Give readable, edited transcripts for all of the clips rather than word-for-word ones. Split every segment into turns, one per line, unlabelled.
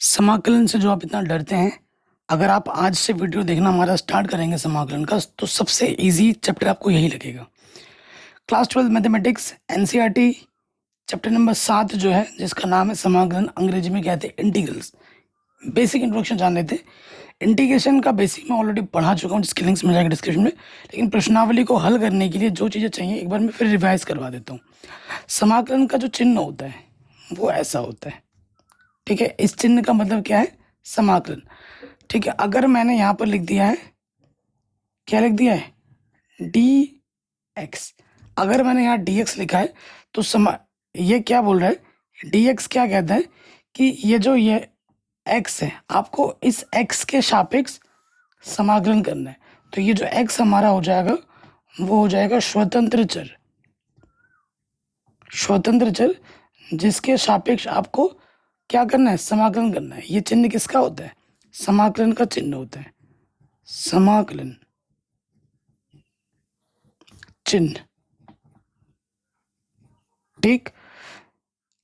समाकलन से जो आप इतना डरते हैं, अगर आप आज से वीडियो देखना हमारा स्टार्ट करेंगे समाकलन का, तो सबसे इजी चैप्टर आपको यही लगेगा। Class 12 mathematics NCERT chapter number 7 जो है, जिसका नाम है समाकलन, अंग्रेजी में कहते हैं इंटीग्रल्स। बेसिक इंट्रोडक्शन जान लेते हैं। इंटीग्रेशन का बेसिक मैं ऑलरेडी पढ़ा चुका हूँ, जिसकी लिंक्स मिल जाएगा डिस्क्रिप्शन में। लेकिन प्रश्नावली को हल करने के लिए जो चीज़ें चाहिए, एक बार मैं फिर रिवाइज करवा देता हूँ। समाकलन का जो चिन्ह होता है वो ऐसा होता है, ठीक है। इस चिन्ह का मतलब क्या है? समाकलन, ठीक है। अगर मैंने यहाँ पर लिख दिया है, क्या लिख दिया है? D x. अगर मैंने यहाँ डी एक्स लिखा है तो ये क्या बोल रहा है? डी एक्स क्या कहता है कि ये एक्स है, आपको इस एक्स के सापेक्ष समाकलन करना है। तो ये जो एक्स हमारा हो जाएगा वो हो जाएगा स्वतंत्र चर। स्वतंत्र चर जिसके सापेक्ष आपको क्या करना है? समाकलन करना है। ये चिन्ह किसका होता है? समाकलन का चिन्ह होता है। समाकलन चिन्ह, ठीक।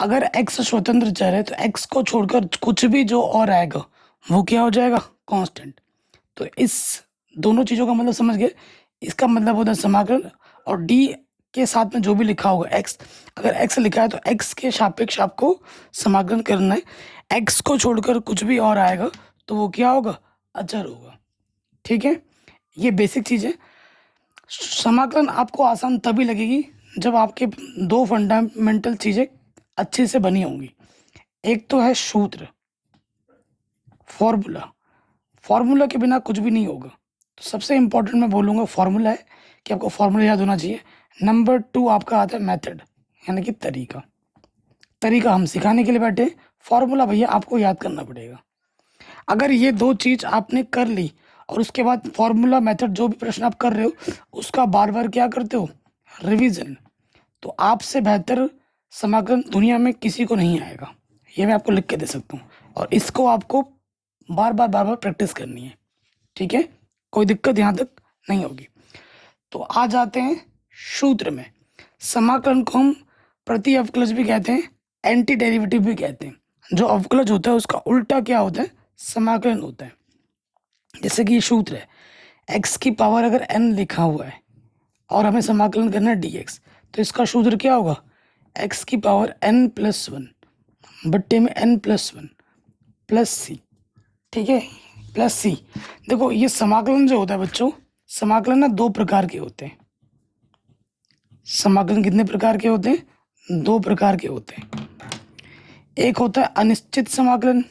अगर x स्वतंत्र चर है तो x को छोड़कर कुछ भी जो और आएगा वो क्या हो जाएगा? कांस्टेंट। तो इस दोनों चीजों का मतलब समझ गए। इसका मतलब होता है समाकलन, और d के साथ में जो भी लिखा होगा x, अगर x लिखा है तो x के सापेक्ष आपको समाकलन करना है। x को छोड़कर कुछ भी और आएगा तो वो क्या होगा? अचर होगा, ठीक है। ये बेसिक चीज है। समाकलन आपको आसान तभी लगेगी जब आपके दो फंडामेंटल चीजें अच्छे से बनी होंगी। एक तो है सूत्र, फॉर्मूला। फॉर्मूला के बिना कुछ भी नहीं होगा। तो सबसे इंपॉर्टेंट मैं बोलूँगा फॉर्मूला है, कि आपको फॉर्मूला याद होना चाहिए। नंबर 2 आपका आता है मेथड, यानी कि तरीका। तरीका हम सिखाने के लिए बैठे, फॉर्मूला भैया आपको याद करना पड़ेगा। अगर ये दो चीज आपने कर ली और उसके बाद फॉर्मूला, मेथड, जो भी प्रश्न आप कर रहे हो उसका बार बार क्या करते हो? रिवीजन, तो आपसे बेहतर समाकलन दुनिया में किसी को नहीं आएगा। ये मैं आपको लिख के दे सकता हूँ, और इसको आपको बार बार प्रैक्टिस करनी है, ठीक है। कोई दिक्कत यहाँ तक नहीं होगी। तो आ जाते हैं सूत्र में। समाकलन को हम प्रति अवकलज भी कहते हैं, एंटी डेरिवेटिव भी कहते हैं। जो अवकलज होता है उसका उल्टा क्या होता है? समाकलन होता है। जैसे कि ये सूत्र है, x की पावर अगर n लिखा हुआ है और हमें समाकलन करना है dx, तो इसका सूत्र क्या होगा? x की पावर n+1 बट्टे में n+1 प्लस सी, ठीक है, प्लस सी। देखो ये समाकलन जो होता है बच्चों, समाकलन ना दो प्रकार के होते हैं। समाकलन कितने प्रकार के होते हैं? दो प्रकार के होते हैं। एक होता है अनिश्चित समाकलन,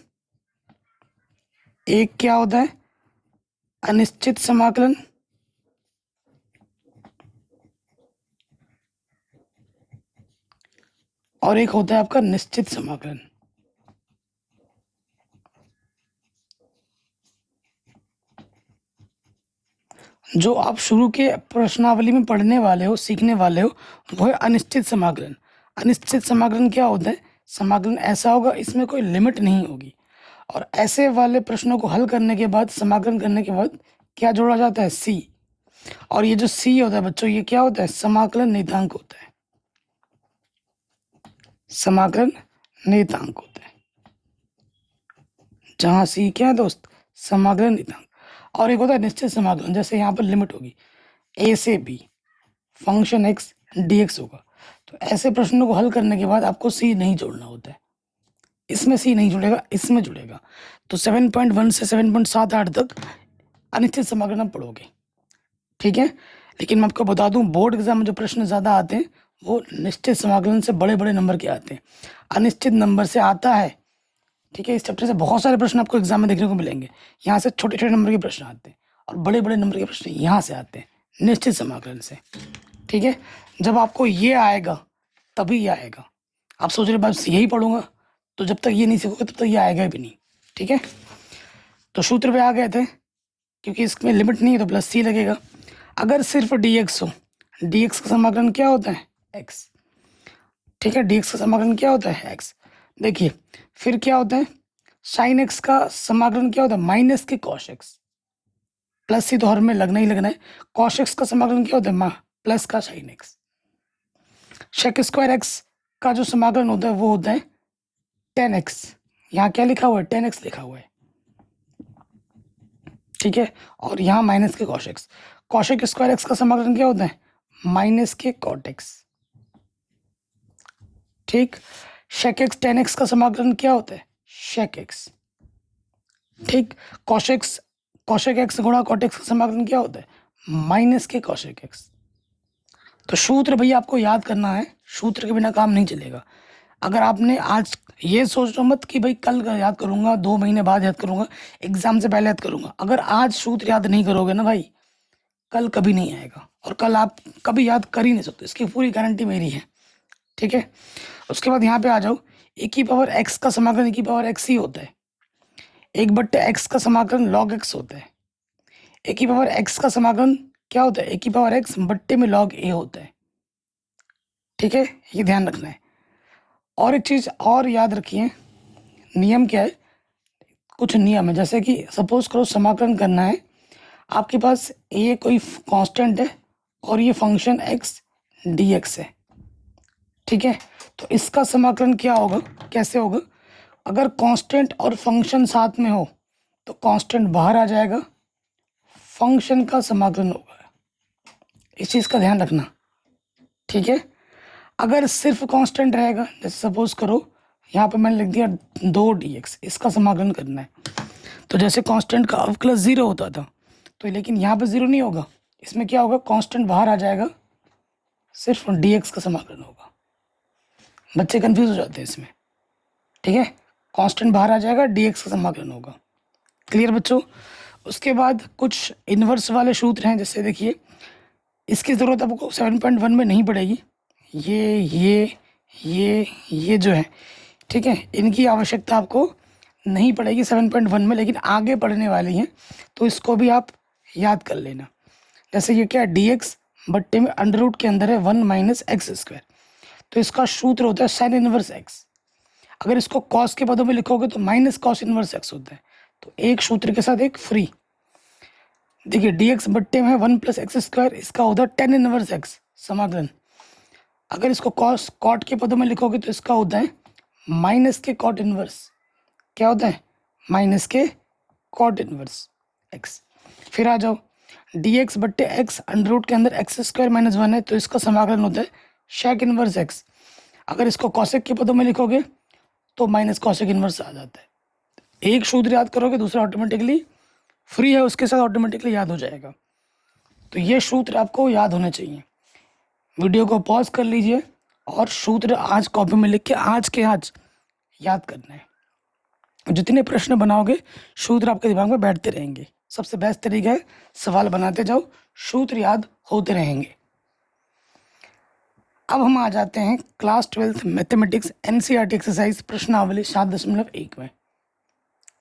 एक क्या होता है? अनिश्चित समाकलन। और एक होता है आपका निश्चित समाकलन। जो आप शुरू के प्रश्नावली में पढ़ने वाले हो, सीखने वाले हो, वो है अनिश्चित समाकलन। अनिश्चित समाकलन क्या होता है? समाकलन ऐसा होगा इसमें कोई लिमिट नहीं होगी, और ऐसे वाले प्रश्नों को हल करने के बाद, समाकलन करने के बाद क्या जोड़ा जाता है? सी। और ये जो सी होता है बच्चों, ये क्या होता है? समाकलन नियतांक होता है। समाकलन नियतांक होता है, जहां सी क्या है दोस्त? समाकलन नियतांक। और एक होता है निश्चित समाकलन, जैसे यहाँ पर लिमिट होगी a से b, फंक्शन x dx होगा। तो ऐसे प्रश्नों को हल करने के बाद आपको सी नहीं जोड़ना होता है। इसमें सी नहीं जुड़ेगा, इसमें जुड़ेगा। तो 7.1 से 7.78 तक अनिश्चित समाकलन आप पढ़ोगे, ठीक है। लेकिन मैं आपको बता दूं, बोर्ड एग्जाम में जो प्रश्न ज़्यादा आते हैं वो निश्चित समाकलन से बड़े बड़े नंबर के आते हैं। अनिश्चित नंबर से आता है, ठीक है। इस चैप्टर से बहुत सारे प्रश्न आपको एग्जाम में देखने को मिलेंगे। यहाँ से छोटे छोटे नंबर के प्रश्न आते हैं और बड़े बड़े नंबर के प्रश्न यहाँ से आते हैं, निश्चित समाकलन से, ठीक है। जब आपको ये आएगा तभी ये आएगा। आप सोच रहे बस यही पढ़ूंगा, तो जब तक ये नहीं सीखोगे तब तक ये आएगा भी नहीं, ठीक है। तो सूत्र पे आ गए थे, क्योंकि इसमें लिमिट नहीं है तो प्लस सी लगेगा। अगर सिर्फ dx हो, dx का समाकलन क्या होता है? x, ठीक है। dx का समाकलन क्या होता है? x। देखिए फिर क्या होता है? साइन x का समाकलन क्या होता है? माइनस के कॉस x। प्लस सी तो हर में लगना ही लगना है। कॉस x का समाकलन क्या होता है? प्लस का sine x। Sec square x का जो समाकलन होता है वो होता है tan x, यहाँ क्या लिखा हुआ है, 10x लिखा हुआ है, ठीक है। और यहाँ माइनस के कॉशेक्स, कॉशेक स्क्वायर एक्स का समाकलन क्या होता है, माइनस के कॉट एक्स, ठीक। शेक एक्स 10x का समाकलन क्या होता है, शेक एक्स, ठीक। कॉशेक्स, कॉशेक एक्स गुणा कॉट एक्स का समाकलन क्या होता है, माइनस के कॉशेक एक्स। तो सूत्र भैया आपको याद करना है, सूत्र के बिना काम नहीं चलेगा। अगर आपने आज ये सोच लो मत कि भाई कल का याद करूंगा, 2 महीने बाद याद करूंगा, एग्जाम से पहले याद करूंगा। अगर आज सूत्र याद नहीं करोगे ना भाई, कल कभी नहीं आएगा, और कल आप कभी याद कर ही नहीं सकते, इसकी पूरी गारंटी मेरी है, ठीक है। उसके बाद यहाँ पे आ जाओ, ए की पावर एक्स का समाकलन ए की पावर एक्स ही होता है, 1/x का समाकलन log x होता है, ए की पावर एक्स का समाकलन क्या होता है, ए की पावर एक्स बट्टे में log a होता है, ठीक है, ये ध्यान रखना है। और एक चीज़ और याद रखिए, नियम क्या है, कुछ नियम है, जैसे कि सपोज करो समाकलन करना है, आपके पास ये कोई कांस्टेंट है और ये फंक्शन x dx है, ठीक है। तो इसका समाकलन क्या होगा, कैसे होगा, अगर कांस्टेंट और फंक्शन साथ में हो तो कांस्टेंट बाहर आ जाएगा, फंक्शन का समाकलन होगा, इस चीज़ का ध्यान रखना, ठीक है। अगर सिर्फ कांस्टेंट रहेगा, जैसे सपोज करो यहाँ पे मैंने लिख दिया 2 dx, इसका समाकलन करना है, तो जैसे कांस्टेंट का अवकलज 0 होता था, तो लेकिन यहाँ पे 0 नहीं होगा, इसमें क्या होगा, कांस्टेंट बाहर आ जाएगा, सिर्फ dx का समाकलन होगा। बच्चे कंफ्यूज हो जाते हैं इसमें, ठीक है, कांस्टेंट बाहर आ जाएगा, dx का समाकलन होगा। क्लियर बच्चों। उसके बाद कुछ इन्वर्स वाले सूत्र हैं, जैसे देखिए, इसकी ज़रूरत आपको 7.1 में नहीं पड़ेगी, ये जो है, ठीक है, इनकी आवश्यकता आपको नहीं पड़ेगी 7.1 में, लेकिन आगे पढ़ने वाली हैं तो इसको भी आप याद कर लेना। जैसे ये क्या है, dx बट्टे में अंडर रूट के अंदर है 1 माइनस एक्स स्क्वायर, तो इसका सूत्र होता है साइन इनवर्स एक्स। अगर इसको कॉस के पदों में लिखोगे तो माइनस कॉस इनवर्स एक्स होता है, तो एक सूत्र के साथ एक फ्री। देखिए dx बट्टे में 1 प्लस एक्स स्क्वायर, इसका होता है टेन इनवर्स एक्स समाकलन। अगर इसको कॉस कॉट के पदों में लिखोगे तो इसका होता है माइनस के कॉट इनवर्स, क्या होता है, माइनस के कॉट इनवर्स एक्स। फिर आ जाओ, dx बट्टे एक्स अंडर रूट के अंदर एक्स स्क्वायर माइनस 1 है, तो इसका समाकलन होता है शेक इनवर्स एक्स। अगर इसको कॉसेक के पदों में लिखोगे तो माइनस कॉसेक इनवर्स आ जाता है। एक सूत्र याद करोगे, दूसरा ऑटोमेटिकली फ्री है, उसके साथ ऑटोमेटिकली याद हो जाएगा। तो ये सूत्र आपको याद होने चाहिए। वीडियो को पॉज कर लीजिए और सूत्र आज कॉपी में लिख के आज के आज याद करना है। जितने प्रश्न बनाओगे सूत्र आपके दिमाग में बैठते रहेंगे। सबसे बेस्ट तरीका है सवाल बनाते जाओ, सूत्र याद होते रहेंगे। अब हम आ जाते हैं class 12th mathematics NCERT exercise प्रश्नावली 7.1 में,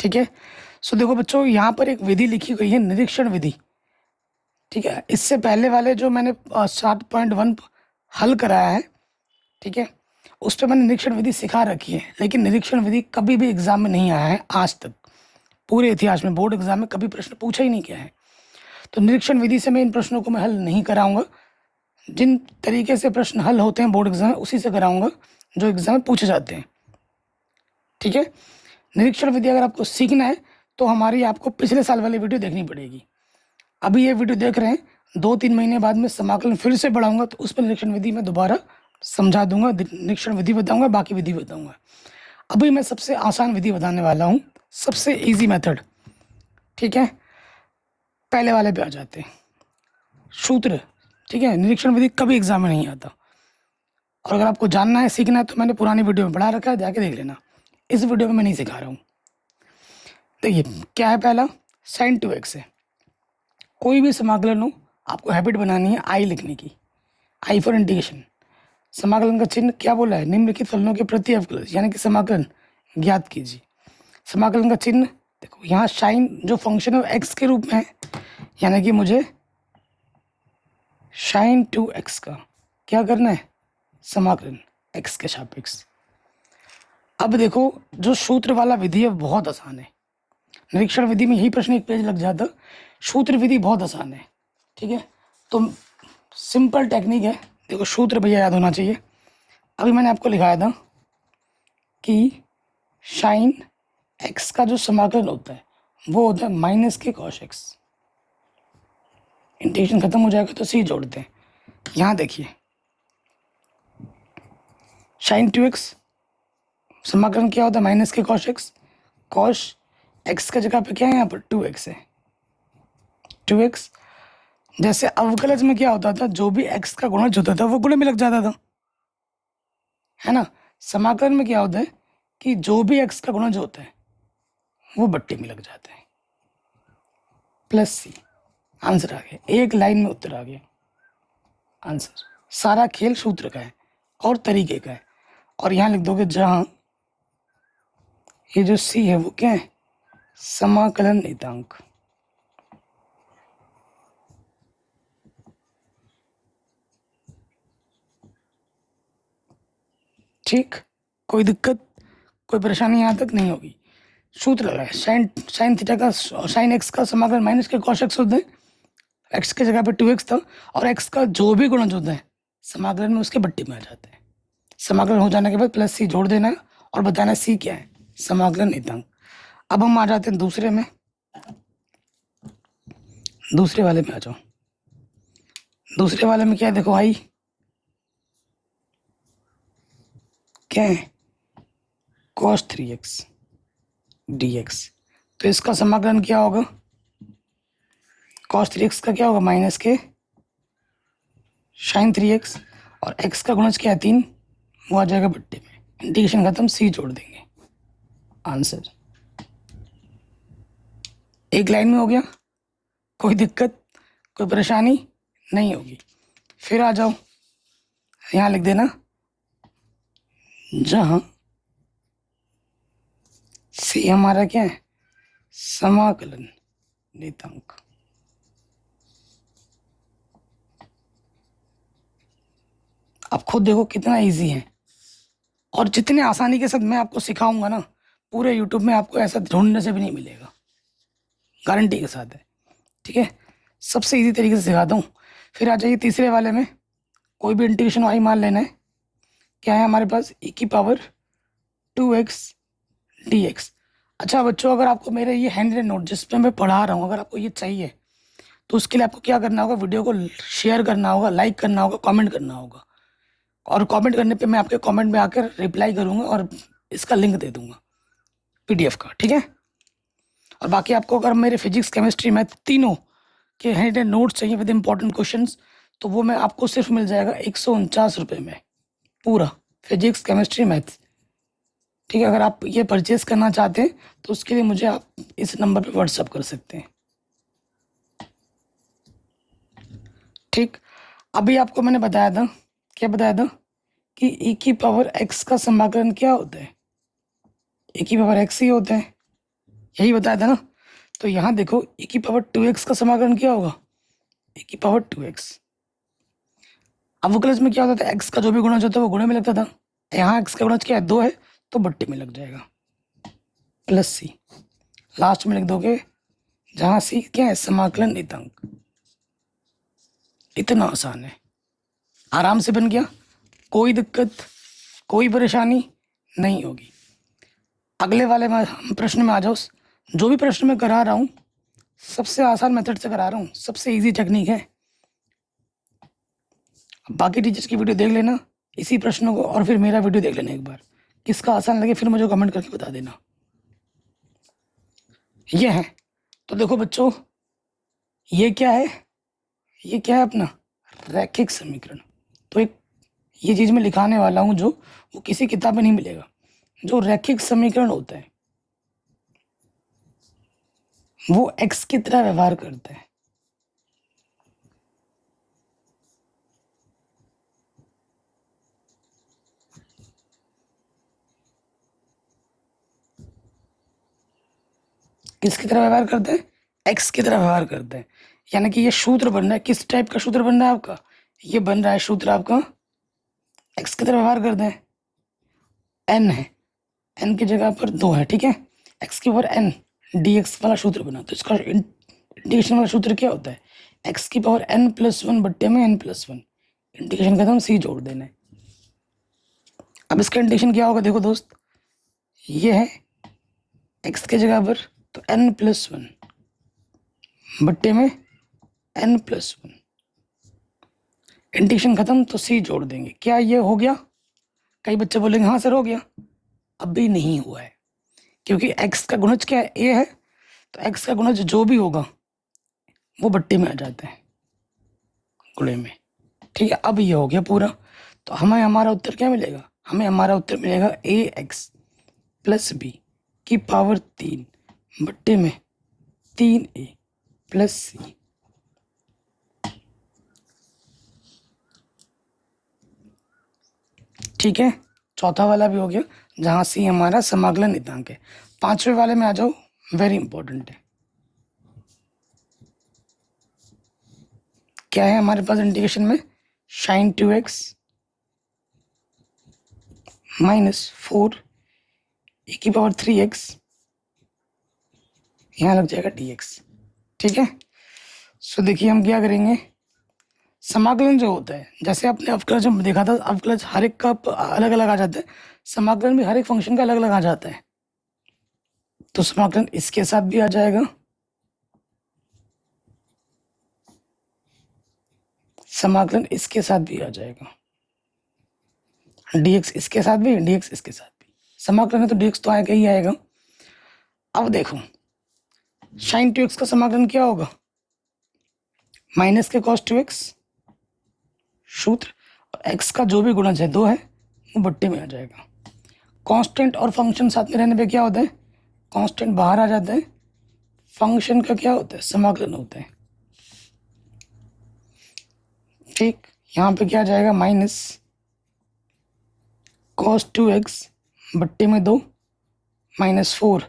ठीक है। सो देखो बच्चों, यहाँ पर एक विधि लिखी गई है, निरीक्षण विधि, ठीक है। इससे पहले वाले जो मैंने 7.1 हल कराया है, ठीक है, उस पर मैंने निरीक्षण विधि सिखा रखी है, लेकिन निरीक्षण विधि कभी भी एग्जाम में नहीं आया है आज तक, पूरे इतिहास में बोर्ड एग्जाम में कभी प्रश्न पूछा ही नहीं गया है। तो निरीक्षण विधि से मैं इन प्रश्नों को मैं हल नहीं कराऊंगा, जिन तरीके से प्रश्न हल होते हैं बोर्ड एग्जाम में उसी से कराऊंगा जो एग्जाम में पूछे जाते हैं, ठीक है। निरीक्षण विधि अगर आपको सीखना है तो हमारी आपको पिछले साल वाली वीडियो देखनी पड़ेगी। अभी ये वीडियो देख रहे हैं, 2-3 महीने बाद में समाकलन फिर से बढ़ाऊंगा, तो उस पर निरीक्षण विधि में दोबारा समझा दूंगा, निरीक्षण विधि बताऊंगा, बाकी विधि बताऊंगा। अभी मैं सबसे आसान विधि बताने वाला हूँ, सबसे इजी मेथड, ठीक है। पहले वाले पे आ जाते हैं, सूत्र, ठीक है। निरीक्षण विधि कभी एग्जाम में नहीं आता, और अगर आपको जानना है, सीखना है, तो मैंने पुरानी वीडियो में पढ़ा रखा है, जाके देख लेना। इस वीडियो में मैं नहीं सिखा रहा हूँ। देखिए क्या है, पहला sin 2x है। कोई भी समाकलन हो, आपको हैबिट बनानी है आई लिखने की, आई फॉर इंटीग्रेशन। समाकलन का चिन्ह क्या बोला है, निम्नलिखित फलनों के प्रति अवकलज यानी कि समाकलन ज्ञात कीजिए। समाकलन का चिन्ह देखो, यहाँ साइन जो फंक्शन है एक्स के रूप में है, यानी कि मुझे sin 2x का क्या करना है, समाकलन एक्स के सापेक्ष। अब देखो, जो सूत्र वाला विधि है बहुत आसान है, निरीक्षण विधि में यही प्रश्न एक पेज लग जाता, सूत्र विधि बहुत आसान है, ठीक है। तो सिंपल टेक्निक है, देखो सूत्र भैया याद होना चाहिए। अभी मैंने आपको लिखाया था कि sin एक्स का जो समाकलन होता है वो होता है माइनस के कॉस एक्स। इंटीग्रेशन खत्म हो जाएगा तो सी जोड़ते हैं। यहाँ देखिए साइन 2x समाकलन क्या होता है माइनस के कॉस एक्स। कॉस एक्स का जगह पे क्या है यहाँ पर 2x है। 2x जैसे अवकलज में क्या होता था, जो भी x का गुणज होता था वो गुणे में लग जाता था, है ना। समाकलन में क्या होता है कि जो भी x का गुणज होता है वो बट्टे में लग जाता है। प्लस सी आंसर आ गया, एक लाइन में उत्तर आ गया आंसर। सारा खेल सूत्र का है और तरीके का है। और यहाँ लिख दोगे जहां ये जो सी है वो क्या है, समाकलन नियतांक। ठीक, कोई दिक्कत कोई परेशानी यहाँ तक नहीं होगी। सूत्र लगा है साइन थीटा का साइन एक्स का समाकलन माइनस के कॉस एक्स होता है। एक्स की जगह पे 2x था और एक्स का जो भी गुणज होता है समाकलन में उसके बट्टे में आ जाता है। समाकलन हो जाने के बाद प्लस सी जोड़ देना है और बताना सी क्या है, समाकलन नियतांक। अब हम आ जाते हैं दूसरे में, दूसरे वाले में आ जाओ। दूसरे वाले में क्या है देखो भाई, क्या है cos 3x dx। तो इसका समाकलन क्या होगा, cos 3x का क्या होगा माइनस के sin 3x और x का गुणज क्या है 3, वो आ जाएगा बट्टे में। इंटीग्रेशन खत्म, सी जोड़ देंगे आंसर। एक लाइन में हो गया, कोई दिक्कत कोई परेशानी नहीं होगी। फिर आ जाओ, यहाँ लिख देना जहां सी हमारा क्या है, समाकलन नियतांक। आप खुद देखो कितना इजी है और जितने आसानी के साथ मैं आपको सिखाऊंगा ना, पूरे यूट्यूब में आपको ऐसा ढूंढने से भी नहीं मिलेगा, गारंटी के साथ है। ठीक है, सबसे इजी तरीके से सिखाता हूँ। फिर आ जाइए तीसरे वाले में, कोई भी इंटीग्रेशन वाई मान लेना है। क्या है हमारे पास e की पावर 2x dx। अच्छा बच्चों, अगर आपको मेरे ये हैंड रिटन नोट जिस पे मैं पढ़ा रहा हूँ अगर आपको ये चाहिए तो उसके लिए आपको क्या करना होगा, वीडियो को शेयर करना होगा, लाइक करना होगा, कमेंट करना होगा। और कमेंट करने पे मैं आपके कमेंट में आकर रिप्लाई करूँगा और इसका लिंक दे दूँगा PDF का। ठीक है, और बाकी आपको अगर मेरे फिजिक्स केमिस्ट्री मैथ तीनों के हैंड रिटन नोट्स चाहिए विद इंपॉर्टेंट क्वेश्चंस तो वो मैं आपको सिर्फ मिल जाएगा 149 रुपये में, पूरा फिजिक्स केमिस्ट्री मैथ्स। ठीक है, अगर आप ये परचेस करना चाहते हैं तो उसके लिए मुझे आप इस नंबर पे व्हाट्सअप कर सकते हैं। ठीक, अभी आपको मैंने बताया था, क्या बताया था कि e की पावर x का समाकलन क्या होता है, e की पावर x ही होता है, यही बताया था ना। तो यहाँ देखो e की पावर 2x का समाकलन क्या होगा, e की पावर 2x। अवकलज में क्या होता था, x का जो भी गुणज होता है वो गुणे में लगता था। यहाँ x का गुणज क्या है 2 है तो बट्टे में लग जाएगा प्लस सी। लास्ट में लिख दोगे जहाँ सी क्या है, समाकलन नियतांक। इतना आसान है, आराम से बन गया, कोई दिक्कत कोई परेशानी नहीं होगी। अगले वाले में प्रश्न में आ जाओ। जो भी प्रश्न मैं करा रहा हूँ सबसे आसान मेथड से करा रहा हूँ, सबसे इजी टेक्निक है। बाकी टीचर्स की वीडियो देख लेना इसी प्रश्नों को और फिर मेरा वीडियो देख लेना एक बार, किसका आसान लगे फिर मुझे कमेंट करके बता देना। ये है, तो देखो बच्चों ये क्या है, ये क्या है अपना रैखिक समीकरण। तो एक ये चीज़ मैं लिखाने वाला हूँ जो वो किसी किताब में नहीं मिलेगा। जो रैखिक समीकरण होता है वो x की तरह व्यवहार करता है। किसकी तरह व्यवहार करते हैं, x की तरह व्यवहार करते हैं। यानी कि ये सूत्र बन रहा है, किस टाइप का सूत्र बन रहा है आपका, ये बन रहा है सूत्र आपका x की तरह व्यवहार करते हैं। n है, n की जगह पर 2 है, ठीक है, x की पावर n dx वाला सूत्र बना। तो इसका इंटीग्रेशन वाला सूत्र क्या होता है, x की पावर n+1 बट्टे में n+1। इंटीग्रेशन खत्म, सी जोड़ देना है। अब इसका इंटीग्रेशन क्या होगा देखो दोस्त, ये है x के जगह पर तो n+1 बट्टे में n+1, इंटीग्रेशन खत्म तो c जोड़ देंगे। क्या ये हो गया? कई बच्चे बोलेंगे हाँ सर हो गया। अब भी नहीं हुआ है, क्योंकि x का गुणज क्या है? a है, तो x का गुणज जो भी होगा वो बट्टे में आ जाता है गुणे में। ठीक है, अब ये हो गया पूरा। तो हमें हमारा उत्तर क्या मिलेगा? हमें हमारा उत्तर मिलेगा ax + b की पावर 3 बट्टे में 3a + c। ठीक है, चौथा वाला भी हो गया, जहाँ सी हमारा समाकलन नियतांक है। पांचवें वाले में आ जाओ, वेरी इंपॉर्टेंट है। क्या है हमारे पास इंटीग्रेशन में? sin 2x - 4 e की पावर 3x, यहाँ लग जाएगा dx। ठीक है, सो देखिए हम क्या करेंगे, समाकलन जो होता है, जैसे आपने अवकलज में देखा था, अवकलज हर एक का अलग अलग आ जाता है, समाकलन भी हर एक फंक्शन का अलग अलग आ जाता है। तो समाकलन इसके साथ भी आ जाएगा, समाकलन इसके साथ भी आ जाएगा, dx इसके साथ भी, dx इसके साथ भी। समाकलन है तो dx तो आएगा ही आएगा। अब देखो sin 2x का समाकलन क्या होगा? माइनस के cos 2x सूत्र, और x का जो भी गुणज है 2 है वो बट्टे में आ जाएगा। कांस्टेंट और फंक्शन साथ में रहने पे क्या होता है? कांस्टेंट बाहर आ जाता है, फंक्शन का क्या होता है? समाकलन होता है। ठीक, यहाँ पे क्या आ जाएगा? माइनस cos 2x बट्टे में 2 -4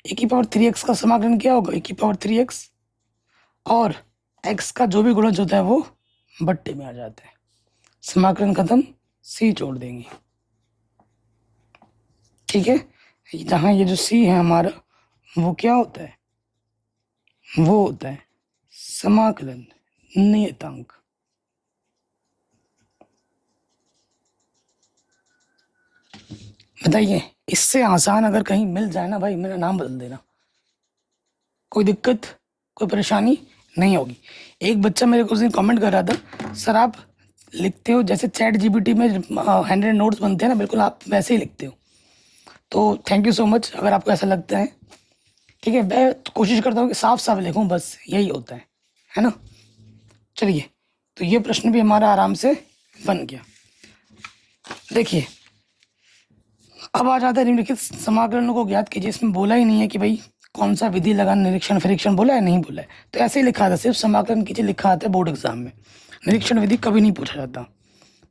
e की पावर 3x का समाकलन क्या होगा? e की पावर 3x, और x का जो भी गुणज होता है वो बट्टे में आ जाता है। समाकलन खत्म, c जोड़ देंगे। ठीक है, जहाँ ये जो c है हमारा, वो क्या होता है? वो होता है समाकलन नियतांक। बताइए, इससे आसान अगर कहीं मिल जाए ना भाई, मेरा नाम बदल देना, कोई दिक्कत कोई परेशानी नहीं होगी। एक बच्चा मेरे को उस दिन कमेंट कर रहा था, सर आप लिखते हो जैसे चैट जीपीटी में हैंड नोट्स बनते हैं ना, बिल्कुल आप वैसे ही लिखते हो। तो थैंक यू सो मच अगर आपको ऐसा लगता है। ठीक है, मैं कोशिश करता हूँ कि साफ साफ लिखूँ, बस यही होता है ना। चलिए, तो ये प्रश्न भी हमारा आराम से बन गया। देखिए, अब आ जाता है निम्नलिखित समाकलनों को ज्ञात कीजिए। इसमें बोला ही नहीं है कि भाई कौन सा विधि लगाना, निरीक्षण फिरीक्षण बोला है, नहीं बोला है, तो ऐसे ही लिखा था, सिर्फ समाकलन कीजिए लिखा आता है बोर्ड एग्जाम में, निरीक्षण विधि कभी नहीं पूछा जाता।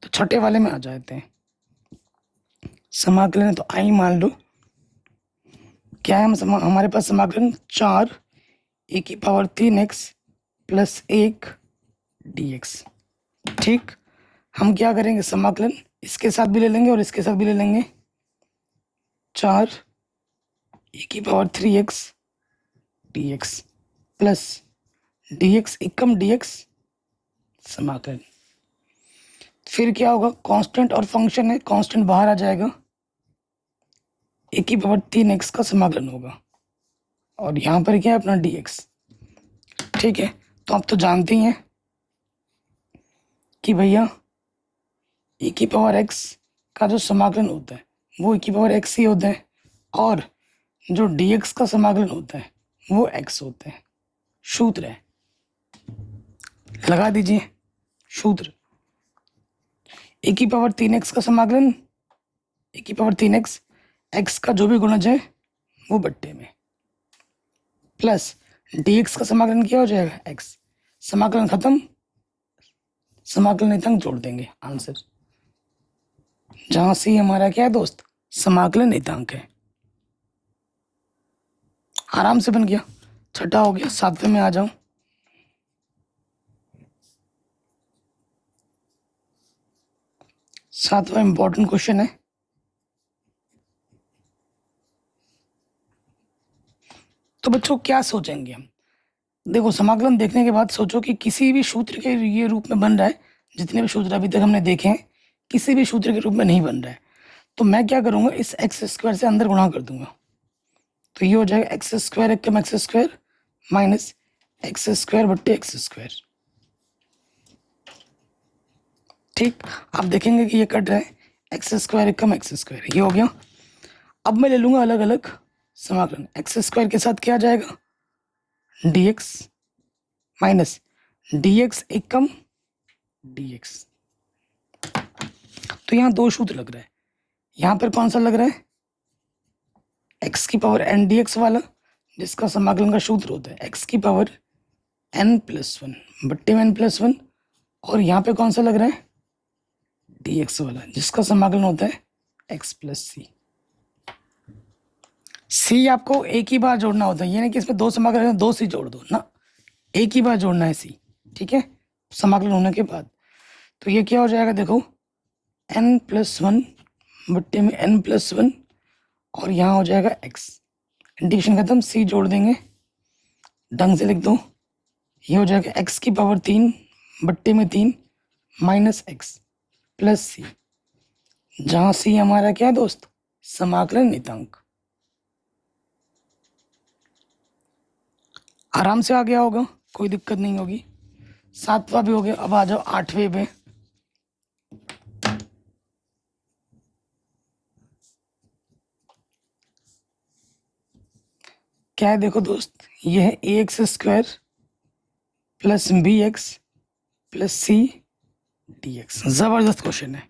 तो छठे वाले में आ जाते हैं, समाकलन तो आई मान लो क्या है हमारे पास समाकलन 4 e की पावर 3x + 1 dx। ठीक, हम क्या करेंगे, समाकलन इसके साथ भी ले लेंगे और इसके साथ भी ले लेंगे। 4 e की power 3x dx plus dx एकम dx समाकलन। फिर क्या होगा, कांस्टेंट और फंक्शन है, कांस्टेंट बाहर आ जाएगा, e की पावर 3x का समाकलन होगा, और यहाँ पर क्या है अपना dx। ठीक है, तो आप तो जानते ही हैं कि भैया e की पावर x का जो समाकलन होता है वो e की पावर x ही होता है, और जो dx का समाकलन होता है वो x होता है। सूत्र है, लगा दीजिए सूत्र, e की पावर 3x का समाकलन, e की पावर 3x, x का जो भी गुणज है वो बट्टे में, प्लस dx का समाकलन क्या हो जाएगा? x। समाकलन खत्म, समाकलन नियतांक जोड़ देंगे, आंसर। जहां से हमारा क्या है दोस्त? समाकलन नियतांक है। आराम से बन गया, छठा हो गया। सातवें में आ जाऊं, सातवां इंपॉर्टेंट क्वेश्चन है, तो बच्चों क्या सोचेंगे हम? देखो, समाकलन देखने के बाद सोचो कि किसी भी सूत्र के ये रूप में बन रहा है, जितने भी सूत्र अभी तक हमने देखे हैं किसी भी सूत्र के रूप में नहीं बन रहा है, तो मैं क्या करूंगा, इस x² से अंदर गुणा कर दूंगा, तो ये हो जाएगा एक्स स्क्वायर एकम x square minus x square बट्टे एक्स स्क्वायर। ठीक, आप देखेंगे कि ये कट रहा है, एक्स स्क्वायर एकम एक्स स्क्वायर, ये हो गया। अब मैं ले लूंगा अलग अलग समाकलन, एक्स स्क्वायर के साथ क्या आ जाएगा dx माइनस dx एकम dx। तो यहाँ दो सूत्र लग रहा है, यहाँ पर कौन सा लग रहा है x की पावर n dx वाला, जिसका समाकलन का सूत्र होता है x की पावर n+1 बट्टे में n+1, और यहाँ पे कौन सा लग रहा है dx वाला, जिसका समाकलन होता है x+c। c आपको एक ही बार जोड़ना होता है, ये नहीं कि इसमें दो समाकलन दो c जोड़ दो ना, एक ही बार जोड़ना है c, ठीक है, समाकलन होने के बाद। तो ये क्या हो जाएगा देखो n+1 बट्टे में n+1, और यहाँ हो जाएगा x, इंटीग्रेशन खत्म, c जोड़ देंगे, ढंग से लिख दो, ये हो जाएगा x की पावर 3 बट्टे में 3 माइनस एक्स प्लस सी, जहाँ c हमारा क्या दोस्त समाकलन नियतांक। आराम से आ गया होगा, कोई दिक्कत नहीं होगी। 7वां भी हो गया, अब आ जाओ 8वें पे। क्या है देखो दोस्त, ये है ax square plus b x plus c d x. जबरदस्त क्वेश्चन है।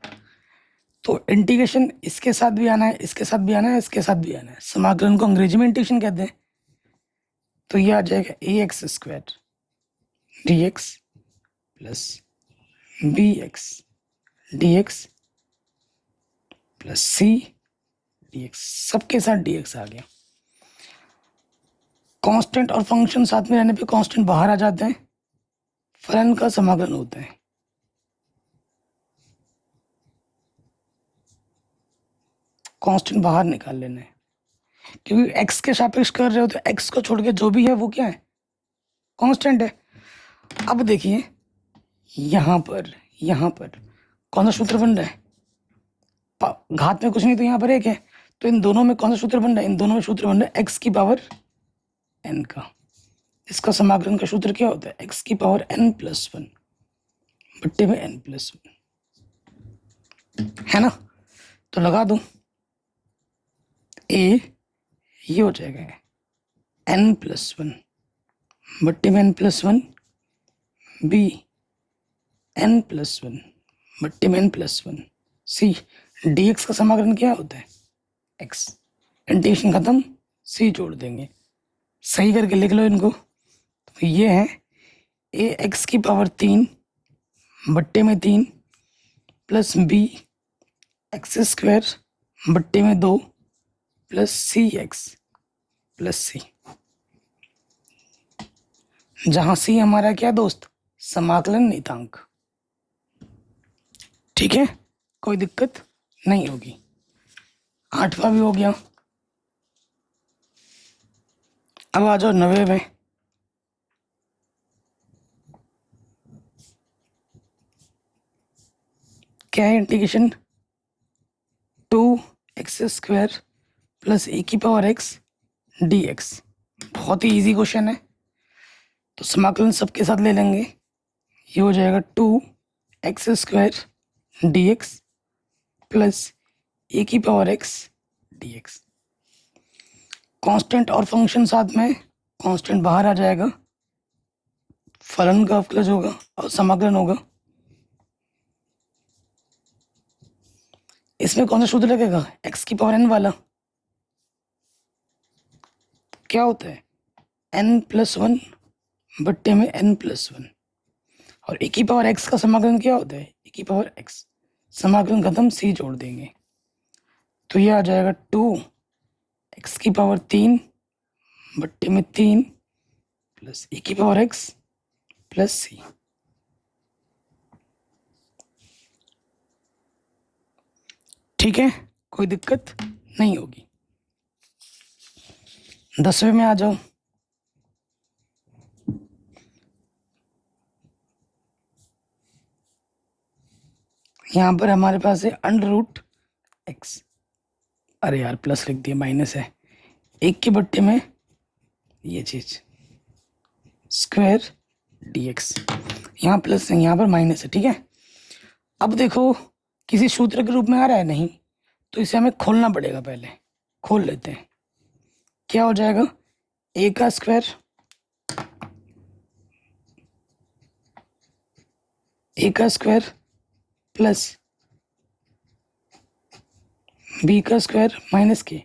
तो इंटीग्रेशन इसके साथ भी आना है, इसके साथ भी आना है, इसके साथ भी आना है, समाकलन को अंग्रेजी में इंटीग्रेशन कहते हैं। तो ये आ जाएगा ax square d x plus b x d x plus c d x, सबके साथ डी एक्स आ गया। कांस्टेंट और फंक्शन साथ में रहने पे कांस्टेंट बाहर आ जाते हैं, फलन का समाकलन होता है। कांस्टेंट बाहर निकाल लेना है, क्योंकि x के सापेक्ष कर रहे हो तो x को छोड़ के जो भी है वो क्या है कांस्टेंट है। अब देखिए यहाँ पर कौन सा सूत्र बन रहा है, घात में कुछ नहीं तो यहाँ पर एक है, तो इन दोनों में कौन सा सूत्र बन रहा है, इन दोनों में सूत्र बन रहा है x की पावर n का। इसका समाकलन का सूत्र क्या होता है x की पावर n+1 बट्टे में n+1, है ना। तो लगा दो a, ये हो जाएगा n+1 बट्टे में n+1, b n+1 बट्टे में n+1, c dx का समाकलन क्या होता है x, इंटीग्रेशन खत्म, c जोड़ देंगे, सही करके लिख लो इनको। तो ये है ax की पावर 3 बट्टे में 3 प्लस b एक्स स्क्वायर बट्टे में 2 प्लस सी एक्स प्लस सी, जहां सी हमारा क्या दोस्त समाकलन नियतांक। ठीक है, कोई दिक्कत नहीं होगी। 8वां भी हो गया। अब आ जाओ 9वें में। क्या है इंटीग्रेशन 2x स्क्वायर प्लस ए की पावर x dx। बहुत ही इजी क्वेश्चन है, तो समाकलन सबके साथ ले लेंगे। ये हो जाएगा 2x स्क्वायर dx प्लस ए की पावर x dx। कांस्टेंट और फंक्शन साथ में, कांस्टेंट बाहर आ जाएगा, फलन का अवकलज होगा और समाकलन होगा। इसमें कौन सा सूत्र लगेगा x की पावर n वाला, क्या होता है n+1 बट्टे में n+1, और e की पावर x का समाकलन क्या होता है e की पावर x, समाकलन खत्म, c जोड़ देंगे। तो ये आ जाएगा 2x की पावर 3 बट्टे में 3 प्लस e की पावर x प्लस c। ठीक है, कोई दिक्कत नहीं होगी। 10वें में आ जाओ। यहाँ पर हमारे पास है √x, अरे यार प्लस लिख दिया, माइनस है, एक के बट्टे में ये चीज स्क्वायर dx, यहाँ प्लस है यहाँ पर माइनस है, ठीक है। अब देखो किसी सूत्र के रूप में आ रहा है नहीं, तो इसे हमें खोलना पड़ेगा, पहले खोल लेते हैं। क्या हो जाएगा, a का स्क्वायर प्लस b का स्क्वायर माइनस के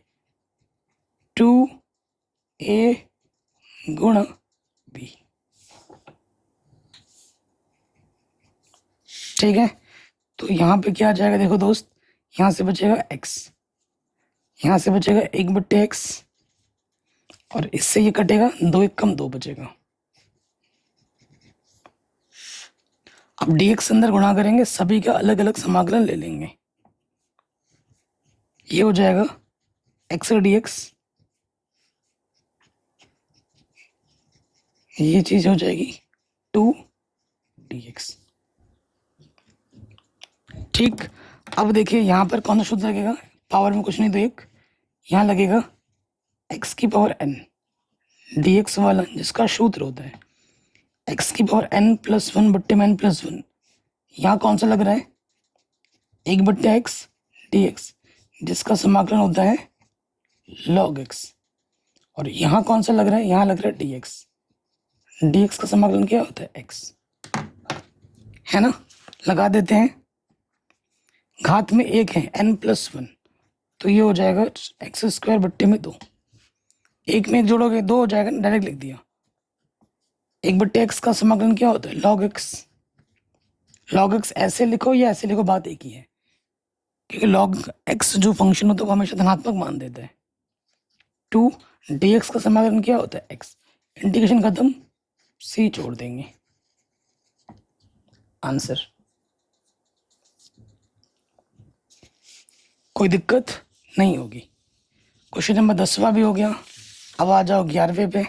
2a गुणा b, ठीक है। तो यहाँ पे क्या आ जाएगा, देखो दोस्त, यहाँ से बचेगा x, यहाँ से बचेगा 1/x, और इससे ये कटेगा, 2 1 कम 2 बचेगा। अब dx अंदर गुणा करेंगे, सभी का अलग अलग समाकलन ले लेंगे। ये हो जाएगा x dx, ये चीज हो जाएगी 2dx, ठीक। अब देखिए यहाँ पर कौन सा सूत्र लगेगा, पावर में कुछ नहीं तो एक, यहाँ लगेगा x की पावर n dx वाला, जिसका सूत्र होता है x की पावर n प्लस 1 बट्टे में n प्लस 1। यहाँ कौन सा लग रहा है, 1/x dx, जिसका समाकलन होता है log x। और यहाँ कौन सा लग रहा है, यहाँ लग रहा है dx का समाकलन क्या होता है, x, है ना। लगा देते हैं, घात में 1 है n प्लस 1, तो ये हो जाएगा x स्क्वायर बट्टे में 2, 1 में 1 जोड़ोगे 2 हो जाएगा, डायरेक्ट लिख दिया। 1/x का समाकलन क्या होता है, log x। log x ऐसे लिखो या ऐसे लिखो, बात एक ही है, क्योंकि log x जो फंक्शन होता है वो हमेशा धनात्मक मान देता है। 2 dx का समाकलन क्या होता है, x। इंटीग्रेशन खत्म, c छोड़ देंगे, आंसर। कोई दिक्कत नहीं होगी। क्वेश्चन नंबर 10वां भी हो गया। अब आ जाओ 11वें पे।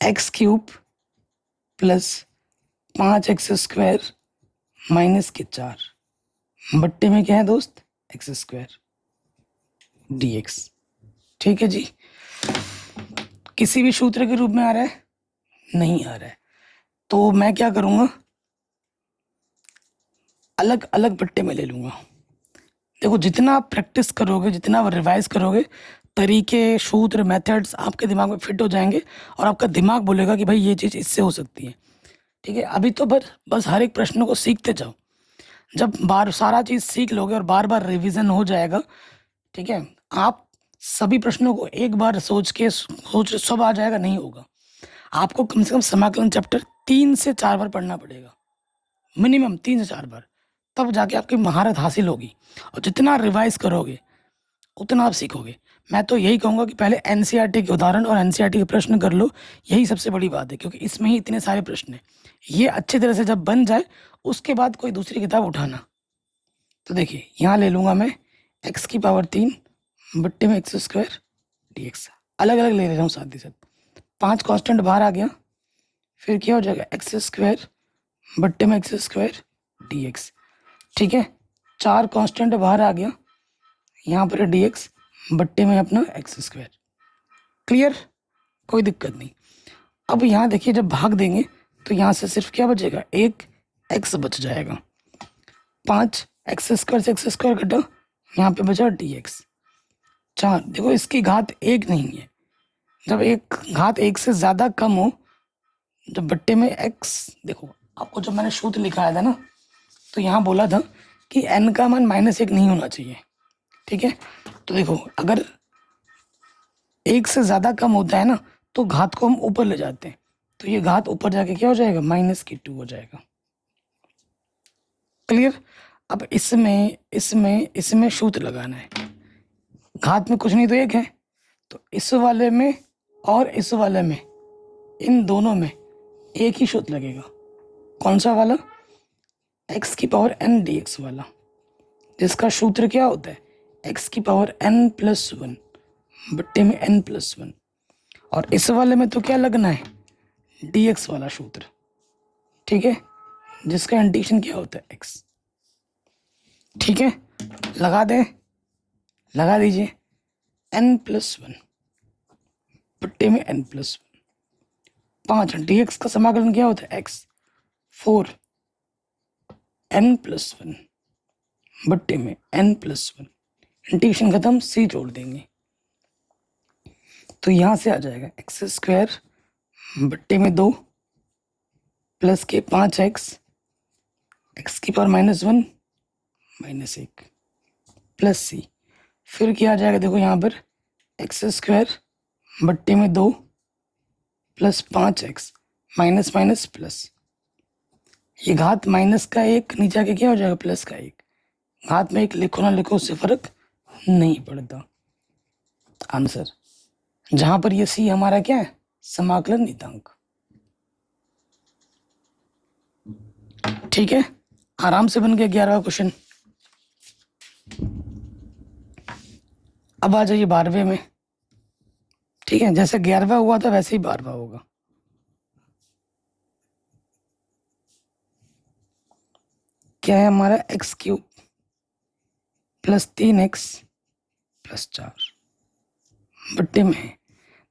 X cube plus 5x square minus के 4 बट्टे में क्या है दोस्त, एक्स स्क्वायर dx, ठीक है जी। किसी भी सूत्र के रूप में आ रहा है, नहीं आ रहा है, तो मैं क्या करूंगा, अलग अलग बट्टे में ले लूंगा। देखो जितना आप प्रैक्टिस करोगे, जितना आप रिवाइज करोगे, तरीके, सूत्र, मेथड्स आपके दिमाग में फिट हो जाएंगे और आपका दिमाग बोलेगा कि भाई ये चीज़ इससे हो सकती है, ठीक है। अभी तो बस हर एक प्रश्न को सीखते जाओ। जब सारा चीज़ सीख लोगे और बार बार रिवीजन हो जाएगा, ठीक है, आप सभी प्रश्नों को एक बार सोच सब आ जाएगा, नहीं होगा। आपको कम से कम समाकलन चैप्टर 3 से 4 बार पढ़ना पड़ेगा, मिनिमम 3 से 4 बार, तब जाके आपकी महारत हासिल होगी। और जितना रिवाइज करोगे उतना आप सीखोगे। मैं तो यही कहूँगा कि पहले एनसीईआरटी के उदाहरण और एनसीईआरटी के प्रश्न कर लो, यही सबसे बड़ी बात है, क्योंकि इसमें ही इतने सारे प्रश्न हैं। ये अच्छी तरह से जब बन जाए उसके बाद कोई दूसरी किताब उठाना। तो देखिए यहाँ ले लूँगा मैं x की पावर 3 बट्टे में एक्स स्क्वायर dx, अलग अलग ले रहा हूँ साथ ही साथ। 5 कांस्टेंट बाहर आ गया, फिर क्या हो जाएगा, एक्स स्क्वायर बट्टे में एक्स स्क्वायर dx, ठीक है। 4 कांस्टेंट बाहर आ गया, यहाँ पर dx बट्टे में अपना एक्स स्क्वायर। क्लियर, कोई दिक्कत नहीं। अब यहाँ देखिए जब भाग देंगे तो यहाँ से सिर्फ क्या बचेगा, एक x बच जाएगा। 5 एक्स स्क्वायर से एक्स स्क्वायर कटा, यहाँ पे बचा dx। 4, देखो इसकी घात 1 नहीं है। जब एक घात 1 से ज़्यादा कम हो, जब बट्टे में x, देखो आपको जब मैंने सूत्र लिखाया था ना, तो यहाँ बोला था कि n का मान -1 नहीं होना चाहिए, ठीक है। तो देखो अगर 1 से ज़्यादा कम होता है ना, तो घात को हम ऊपर ले जाते हैं, तो ये घात ऊपर जाके क्या हो जाएगा, -2 हो जाएगा। क्लियर। अब इसमें सूत्र लगाना है। घात में कुछ नहीं तो 1 है, तो इस वाले में और इस वाले में, इन दोनों में एक ही सूत्र लगेगा। कौन सा वाला, x की पावर n dx वाला, जिसका सूत्र क्या होता है, x की पावर n प्लस 1 बट्टे में n प्लस 1। और इस वाले में तो क्या लगना है, dx वाला सूत्र, ठीक है, जिसका इंटीग्रेशन क्या होता है एक्स। ठीक है, लगा दें, लगा दीजिए n+1 बट्टे में n+1, 5 dx का समाकलन क्या होता है x, 4 n+1 बट्टे में n+1, इंटीग्रेशन खत्म, c जोड़ देंगे तो यहाँ से आ जाएगा x² बट्टे में 2 प्लस के 5x x⁻1 -1 प्लस c, फिर क्या आ जाएगा देखो यहाँ पर x² बट्टे में 2 plus 5x minus minus plus, ये घात माइनस का 1 नीचे आके क्या हो जाएगा प्लस का 1, घात में 1 लिखो ना लिखो उससे फर्क नहीं पड़ता। आंसर जहां पर ये c हमारा क्या है, समाकलन नियतांक। ठीक है, आराम से बन गया 11वां क्वेश्चन। अब आ जाइए 12वें में। ठीक है, जैसे 11वां हुआ था वैसे ही 12वां होगा। क्या है हमारा x³ प्लस 3x प्लस 4 बट्टे में है,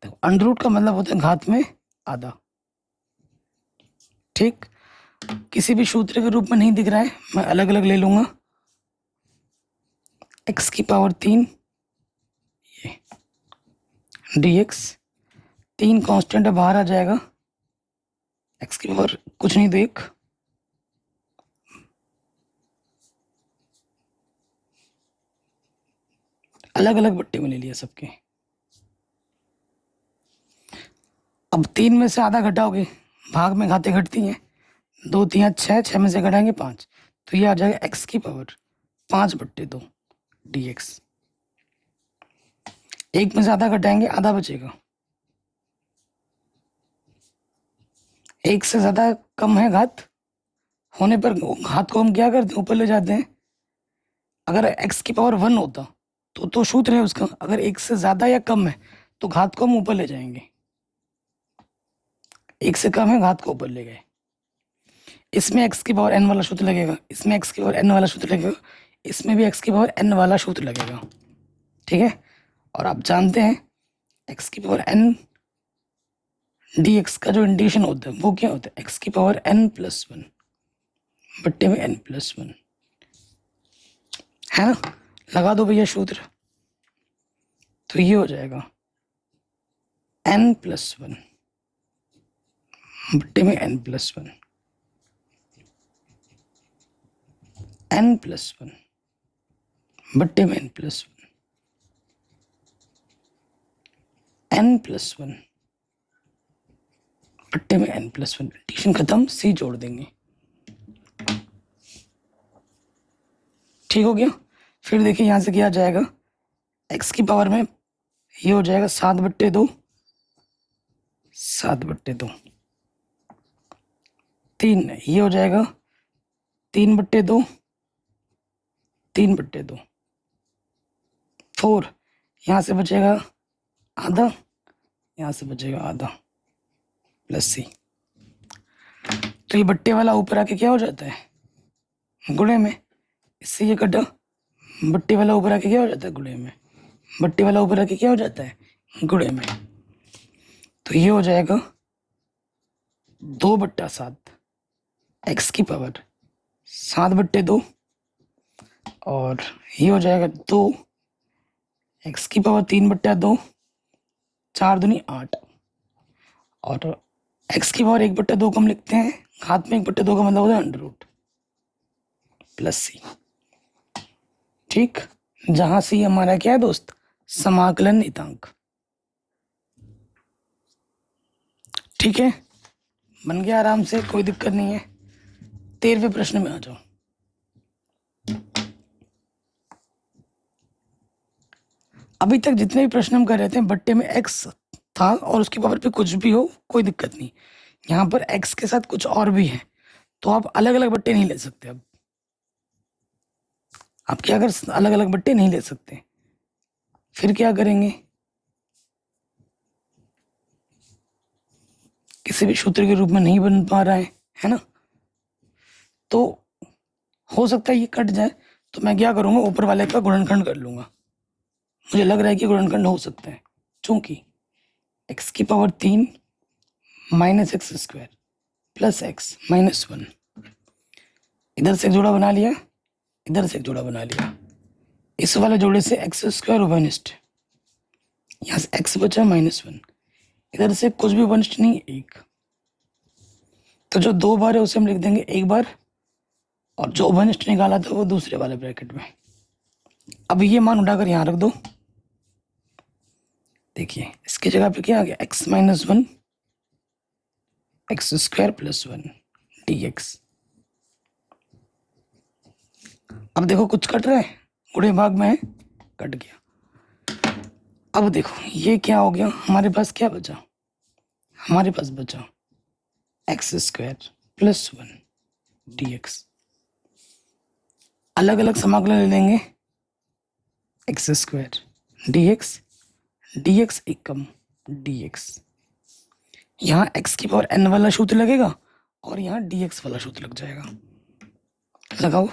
देखो अंडर का मतलब होता है घात में आधा। ठीक, किसी भी सूत्र के रूप में नहीं दिख रहा है, मैं अलग अलग ले लूंगा। x⁻3 ये dx, 3 कांस्टेंट है बाहर आ जाएगा, x⁻, कुछ नहीं तो 1, अलग अलग बट्टे में ले लिया सबके। अब 3 में से आधा घटाओगे, भाग में घातें घटती हैं, 2 3 6, 6 में से घटाएंगे 5, तो ये आ जाएगा x⁻5 बट्टे 2 dx। 1 में से आधा घटाएंगे, आधा बचेगा, 1 से ज्यादा कम है घात होने पर घात को हम क्या करते हैं, ऊपर ले जाते हैं। अगर x⁻1 होता तो सूत्र है उसका, अगर 1 से ज्यादा या कम है तो घात को हम ऊपर ले जाएंगे, 1 से कम है घात को ऊपर ले गए। इसमें x⁻n वाला सूत्र लगेगा, इसमें x⁻n वाला सूत्र लगेगा, इसमें भी x⁻n वाला सूत्र लगेगा। ठीक है, और आप जानते हैं x⁻n dx का जो इंटीग्रेशन होता है वो क्या होता है, x⁻n+1 बट्टे में n+1, है ना। लगा दो भैया सूत्र, तो ये हो जाएगा n+1 बट्टे में n+1, n+1 बट्टे में n+1, n+1 बट्टे में n+1, इंटीग्रेशन खत्म, c जोड़ देंगे। ठीक हो गया। फिर देखिए यहाँ से क्या आ जाएगा, x की पावर में ये हो जाएगा 7/2, 7/2, 3 ये हो जाएगा 3/2, 3/2, 4 यहाँ से बचेगा आधा, यहाँ से बचेगा आधा प्लस c, तो ये बट्टे वाला ऊपर आके क्या हो जाता है, गुणे में, इससे ये कटा, बट्टे वाला ऊपर आके क्या हो जाता है, गुणे में, बट्टे वाला ऊपर आके क्या हो जाता है, गुणे में, तो ये हो जाएगा 2/7, x की पावर 7/2, और ये हो जाएगा 2, x की पावर 3/2, 4 दूनी 8, और x की पावर 1/2 को हम लिखते हैं, घात में 1/2 का मतलब होता है अंडर प्लस c। ठीक, जहां से हमारा क्या है दोस्त, समाकलन नियतांक। ठीक है, बन गया आराम से, कोई दिक्कत नहीं है। 13वें प्रश्न में आ जाओ। अभी तक जितने भी प्रश्न हम कर रहे थे बट्टे में x था और उसकी पावर पे कुछ भी हो कोई दिक्कत नहीं, यहाँ पर x के साथ कुछ और भी है तो आप अलग अलग बट्टे नहीं ले सकते। अब आप क्या कर, अलग अलग बट्टे नहीं ले सकते, फिर क्या करेंगे, किसी भी सूत्र के रूप में नहीं बन पा रहा है ना, तो हो सकता है ये कट जाए, तो मैं क्या करूँगा, ऊपर वाले का गुणनखंड कर लूँगा। मुझे लग रहा है कि गुणनखंड हो सकता है, चूँकि x की power 3 minus x square plus x minus 1, इधर से एक जोड़ा बना लिया, इधर से एक जोड़ा बना लिया। इस वाले जोड़े से एक्स स्क्वायर उपनिष्ठ, यहाँ से एक्स बचा माइनस 1, इधर से कुछ भी उपनिष्ठ नहीं, एक। तो जो 2 बार है उसे हम लिख देंगे 1 बार, और जो उपनिष्ठ निकाला था वो दूसरे वाले ब्रैकेट में। अब ये मान उठाकर यहाँ रख दो। देखिए इसकी जगह पे क्या आ गया, x minus 1 x square plus 1 D x. अब देखो कुछ कट रहा है, गुणे भाग में है, कट गया। अब देखो ये क्या हो गया, हमारे पास क्या बचा, हमारे पास बचा x square plus 1 D x. अलग अलग समाकलन ले लेंगे, एक्स स्क्वायर डी एक्स एकम डी एक्स। यहाँ x की पावर n वाला सूत्र लगेगा और यहाँ dx वाला सूत्र लग जाएगा, लगाओ।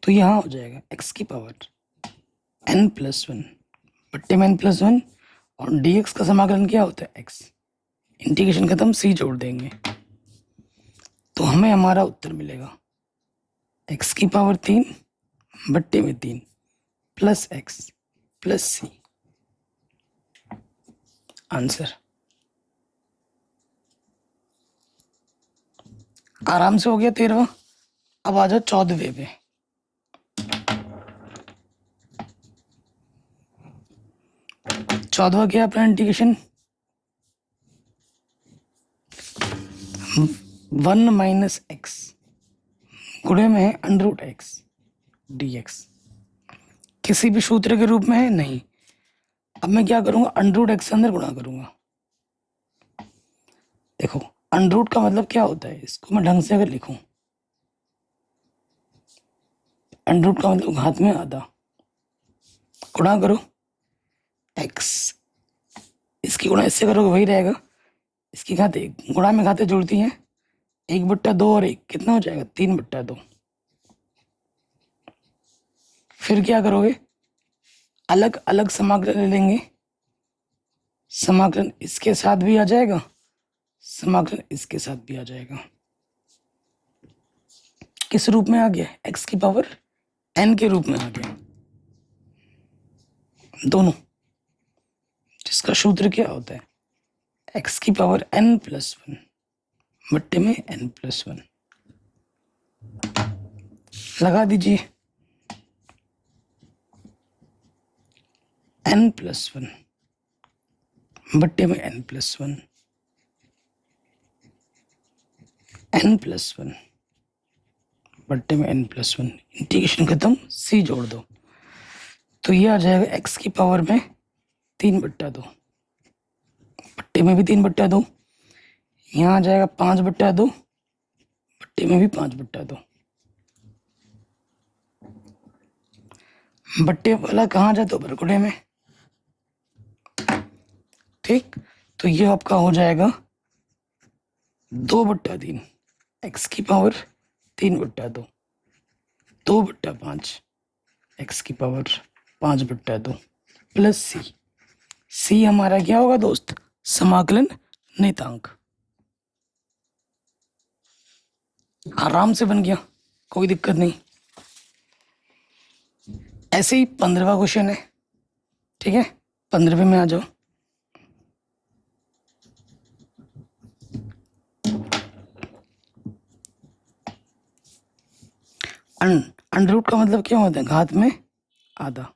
तो यहाँ हो जाएगा x की पावर n प्लस 1 बट्टे में n प्लस 1, और dx का समाकलन क्या होता है, x। इंटीग्रेशन खत्म, c जोड़ देंगे, तो हमें हमारा उत्तर मिलेगा x की पावर 3 बट्टे में 3 plus x plus c। Answer आराम से हो गया 13वां। अब आ जाओ 14वें पे। चौदवा क्या अपना इंटीग्रेशन, 1 माइनस एक्स गुणे में है under root x d x. किसी भी सूत्र के रूप में है नहीं। अब मैं क्या करूंगा, अंडर रूट एक्स अंदर गुणा करूंगा। देखो अंडर रूट का मतलब क्या होता है, इसको मैं ढंग से अगर लिखूं, अंडर रूट का मतलब घात में आधा, गुणा करो एक्स, इसकी गुणा इससे करोगे वही रहेगा, इसकी घात 1, गुणा में घातें जुड़ती हैं, 1/2 और 1 कितना हो जाएगा, 3/2। फिर क्या करोगे, अलग अलग समाकलन ले लेंगे, समाकलन इसके साथ भी आ जाएगा, समाकलन इसके साथ भी आ जाएगा। किस रूप में आ गया, x की पावर n के रूप में आ गया दोनों, जिसका सूत्र क्या होता है, x की पावर n प्लस 1 बट्टे में n प्लस 1। लगा दीजिए, n प्लस 1 बट्टे में n प्लस 1, n प्लस 1 बट्टे में n प्लस 1। इंटीग्रेशन खत्म, c जोड़ दो, तो ये आ जाएगा x की पावर में 3/2 बट्टे में भी 3/2, यहाँ आ जाएगा 5/2 बट्टे में भी 5/2। बट्टे वाला कहाँ जाता है, गुणे में, ठीक। तो ये आपका हो जाएगा 2/3 x की पावर 3/2, 2/5 x की पावर 5/2 प्लस c हमारा क्या होगा दोस्त, समाकलन नियतांक। आराम से बन गया, कोई दिक्कत नहीं। ऐसे ही 15वां क्वेश्चन है, ठीक है, 15वें में आ जाओ। अंडर रूट का मतलब क्या होता है, घात में आधा।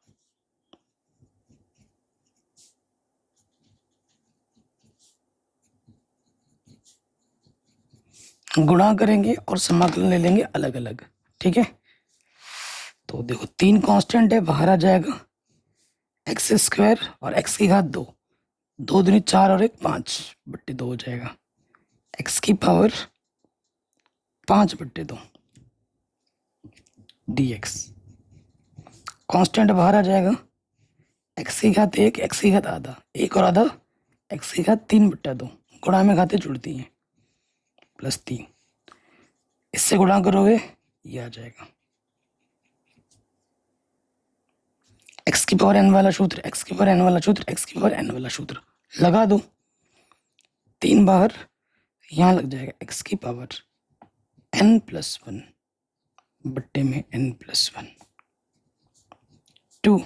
गुणा करेंगे और समाकलन ले लेंगे अलग अलग, ठीक है। तो देखो 3 कांस्टेंट है, बाहर आ जाएगा एक्स स्क्वायर और एक्स की घात 2, 2 दूनी 4 और 1 5/2 हो जाएगा, एक्स की पावर 5/2 dx। कांस्टेंट बाहर आ जाएगा, एक्स की घात 1 एक्स की घात आधा, 1 और आधा एक्स की घात 3/2, गुणा में घातें जुड़ती हैं, प्लस 3। इससे गुणा करोगे ये आ जाएगा। एक्स की पावर एन वाला सूत्र, एक्स की पावर एन वाला सूत्र, एक्स की पावर एन वाला सूत्र लगा दो। 3 बाहर यहाँ लग जाएगा एक्स की पावर n+1 बट्टे में n+1। 2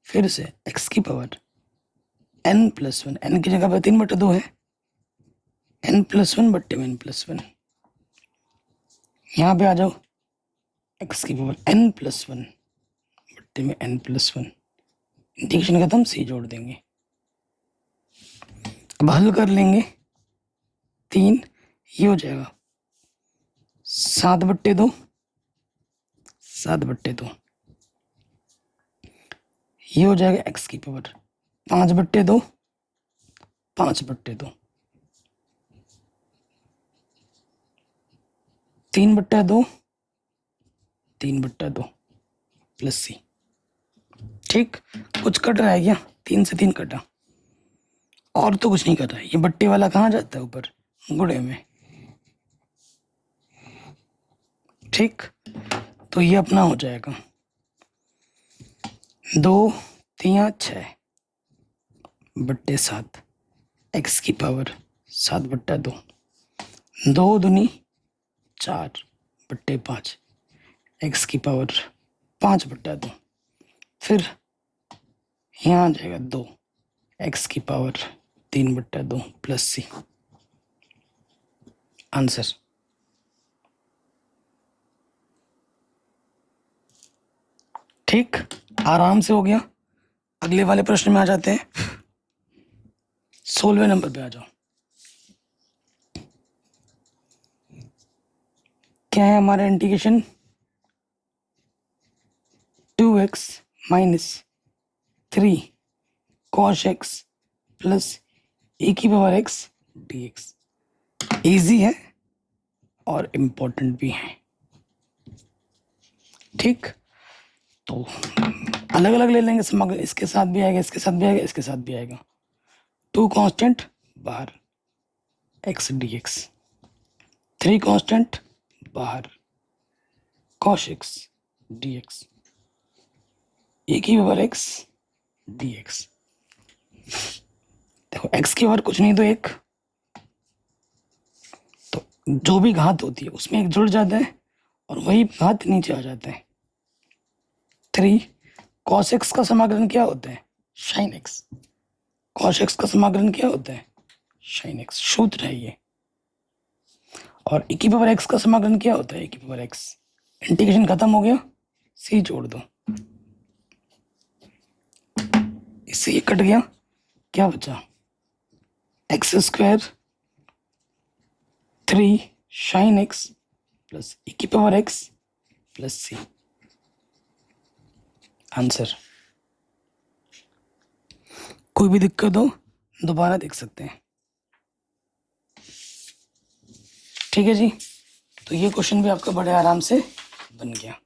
फिर से एक्स की पावर n+1, n की जगह पर 3/2 है, n+1 बट्टे में n+1। यहाँ पे आ जाओ, एक्स की पावर n+1 बट्टे में n+1। इंटीग्रेशन खत्म, सी जोड़ देंगे। अब हल कर लेंगे। 3 ये हो जाएगा 7/2, 7/2 ये हो जाएगा एक्स की पावर 5/2, 5/2 3/2, 3/2 प्लस सी। ठीक, कुछ कट रहा है क्या? 3 से 3 कटा, और तो कुछ नहीं कर रहा है। ये बट्टे वाला कहाँ जाता है? ऊपर गुणे में। ठीक, तो ये अपना हो जाएगा 2 3 6 बट्टे 7 एक्स की पावर 7/2, 2 दूनी 4 बट्टे 5 एक्स की पावर 5/2। फिर यहाँ आ जाएगा 2 एक्स की पावर 3/2 प्लस सी। आंसर ठीक, आराम से हो गया। अगले वाले प्रश्न में आ जाते हैं। 16वें नंबर पे आ जाओ। क्या है हमारा integration? 2x - 3 cos x plus e की पावर x dx। इजी है और इम्पोर्टेंट भी है। ठीक, तो अलग अलग ले लेंगे समाकलन। इसके साथ भी आएगा, इसके साथ भी आएगा, इसके साथ भी आएगा। 2 कांस्टेंट बाहर x dx, 3 कांस्टेंट बाहर cos x dx, e की पावर x dx। देखो x की पावर कुछ नहीं तो 1, तो जो भी घात होती है उसमें 1 जुड़ जाता है और वही घात नीचे आ जाता है। 3 cos x का समाकलन क्या होता है? sin x। cos x का समाकलन क्या होता है? sin x, सूत्र है ये। और e की पावर x का समाकलन क्या होता है? e की पावर x। इंटीग्रेशन खत्म हो गया, c जोड़ दो। इससे ये कट गया, क्या बचा? x² 3 sin x plus e की power x plus c। Answer. कोई भी दिक्कत हो दोबारा देख सकते हैं। ठीक है जी, तो ये क्वेश्चन भी आपका बड़े आराम से बन गया।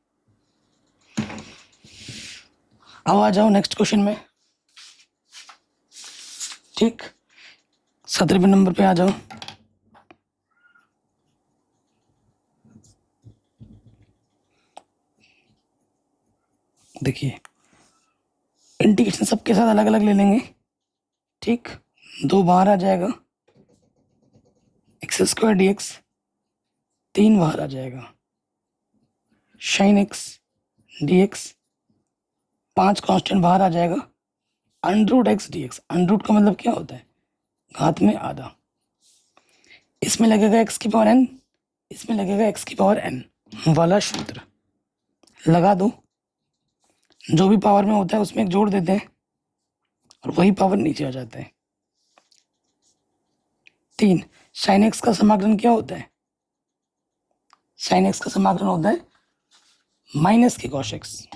अब आ जाओ नेक्स्ट क्वेश्चन में। ठीक, 17वें नंबर पे आ जाओ। देखिए, इंटीग्रेशन सबके साथ अलग अलग ले लेंगे। ठीक, 2 बाहर आ जाएगा x² dx, 3 बाहर आ जाएगा sin x dx, 5 कांस्टेंट बाहर आ जाएगा √x dx। अंडरूट का मतलब क्या होता है? घात में आधा। इसमें लगेगा x की पावर n, इसमें लगेगा x की पावर n वाला सूत्र लगा दो। जो भी पावर में होता है उसमें एक जोड़ देते हैं और वही पावर नीचे आ जाता है। 3 sin x का समाकलन क्या होता है? sin x का समाकलन होता है माइनस के cos x।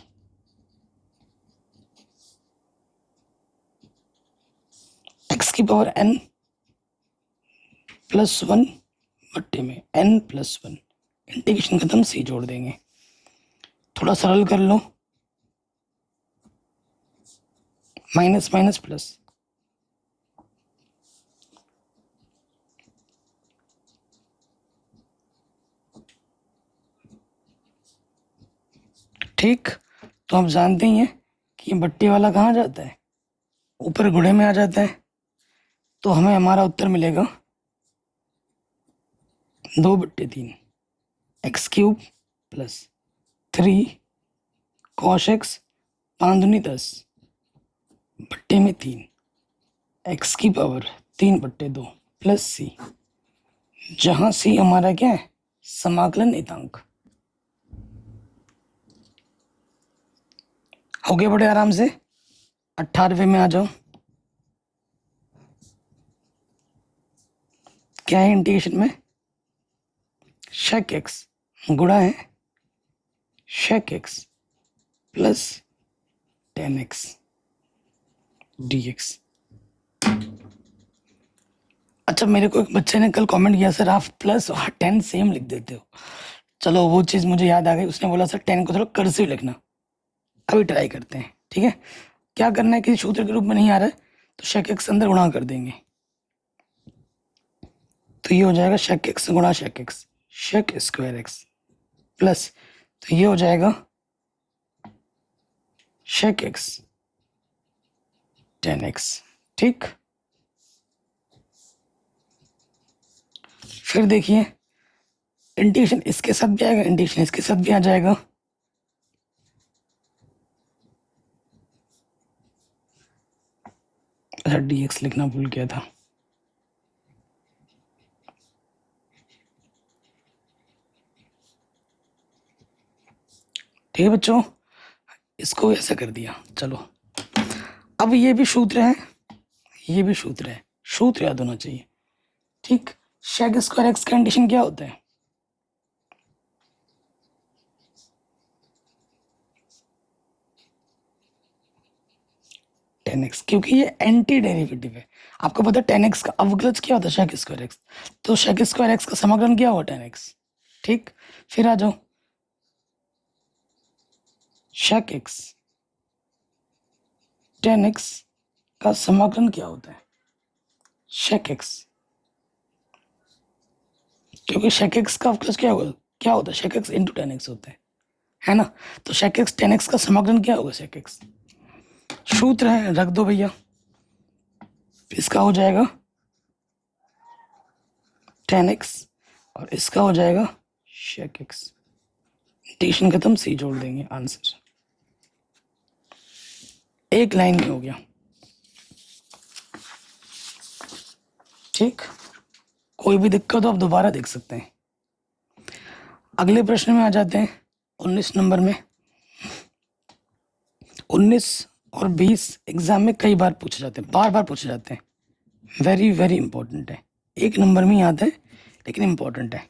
x की पावर n+1 बट्टे में n+1। इंटीग्रेशन खत्म, सी जोड़ देंगे। थोड़ा सरल कर लो, माइनस माइनस प्लस। ठीक, तो आप जानते ही हैं कि ये बट्टे वाला कहाँ जाता है, ऊपर गुणे में आ जाता है। तो हमें हमारा उत्तर मिलेगा 2/3 x cube plus 3 cosh x 5×10 बट्टे में 3 एक्स की पावर 3/2 प्लस सी, जहां सी हमारा क्या है, समाकलन नियतांक। हो गए बड़े आराम से। 18वें में आ जाओ। क्या है इंटीग्रेशन में, शेक एक्स गुणा है shake x plus ten x d x. अच्छा, मेरे को एक बच्चे ने कल कमेंट किया, सर आप प्लस और 10 सेम लिख देते हो। चलो वो चीज़ मुझे याद आ गई, उसने बोला सर 10 को थोड़ा कर्सिव लिखना। अभी ट्राई करते हैं, ठीक है। क्या करना है, किसी सूत्र के रूप में नहीं आ रहा है तो शेक एक्स अंदर गुणा कर देंगे, तो ये हो जाएगा शेक एक्स गुणा shake x, shake square x plus, तो ये हो जाएगा शेक एक्स 10x। ठीक, फिर देखिए इंटीग्रेशन इसके साथ भी आएगा, इंटीग्रेशन इसके साथ भी आ जाएगा। अच्छा, dx लिखना भूल गया था। ठीक है बच्चों, इसको ऐसा कर दिया। चलो अब ये भी सूत्र है, ये भी सूत्र है, सूत्र याद होना चाहिए। ठीक, शेक स्क्वायर एक्स का कंडीशन क्या होता है, टेन एक्स, क्योंकि ये एंटी डेरिवेटिव है। आपको पता है टेन एक्स का अवकलज क्या होता है, शेक स्क्वायर एक्स, तो शेक स्क्वायर एक्स का समाकलन क्या हुआ, टेन एक्स। ठीक, फिर आ जाओ, शेक एक्स टेन एक्स का समाकलन क्या होता है, शेक एक्स, क्योंकि शेक एक्स का अवकलज क्या होगा, क्या होता है, shake x into ten x होता है ना। तो शेक एक्स टेन एक्स का समाकलन क्या होगा, शेक एक्स, सूत्र है, रख दो भैया। इसका हो जाएगा 10x और इसका हो जाएगा शेक एक्स, इंटीग्रेशन खत्म, सी जोड़ देंगे, आंसर एक लाइन में हो गया। ठीक, कोई भी दिक्कत हो आप दोबारा देख सकते हैं। अगले प्रश्न में आ जाते हैं, 19 नंबर में। 19 और 20 एग्जाम में कई बार पूछे जाते हैं, बार बार पूछे जाते हैं, वेरी वेरी इंपॉर्टेंट है। एक नंबर में ही आता है लेकिन इंपॉर्टेंट है।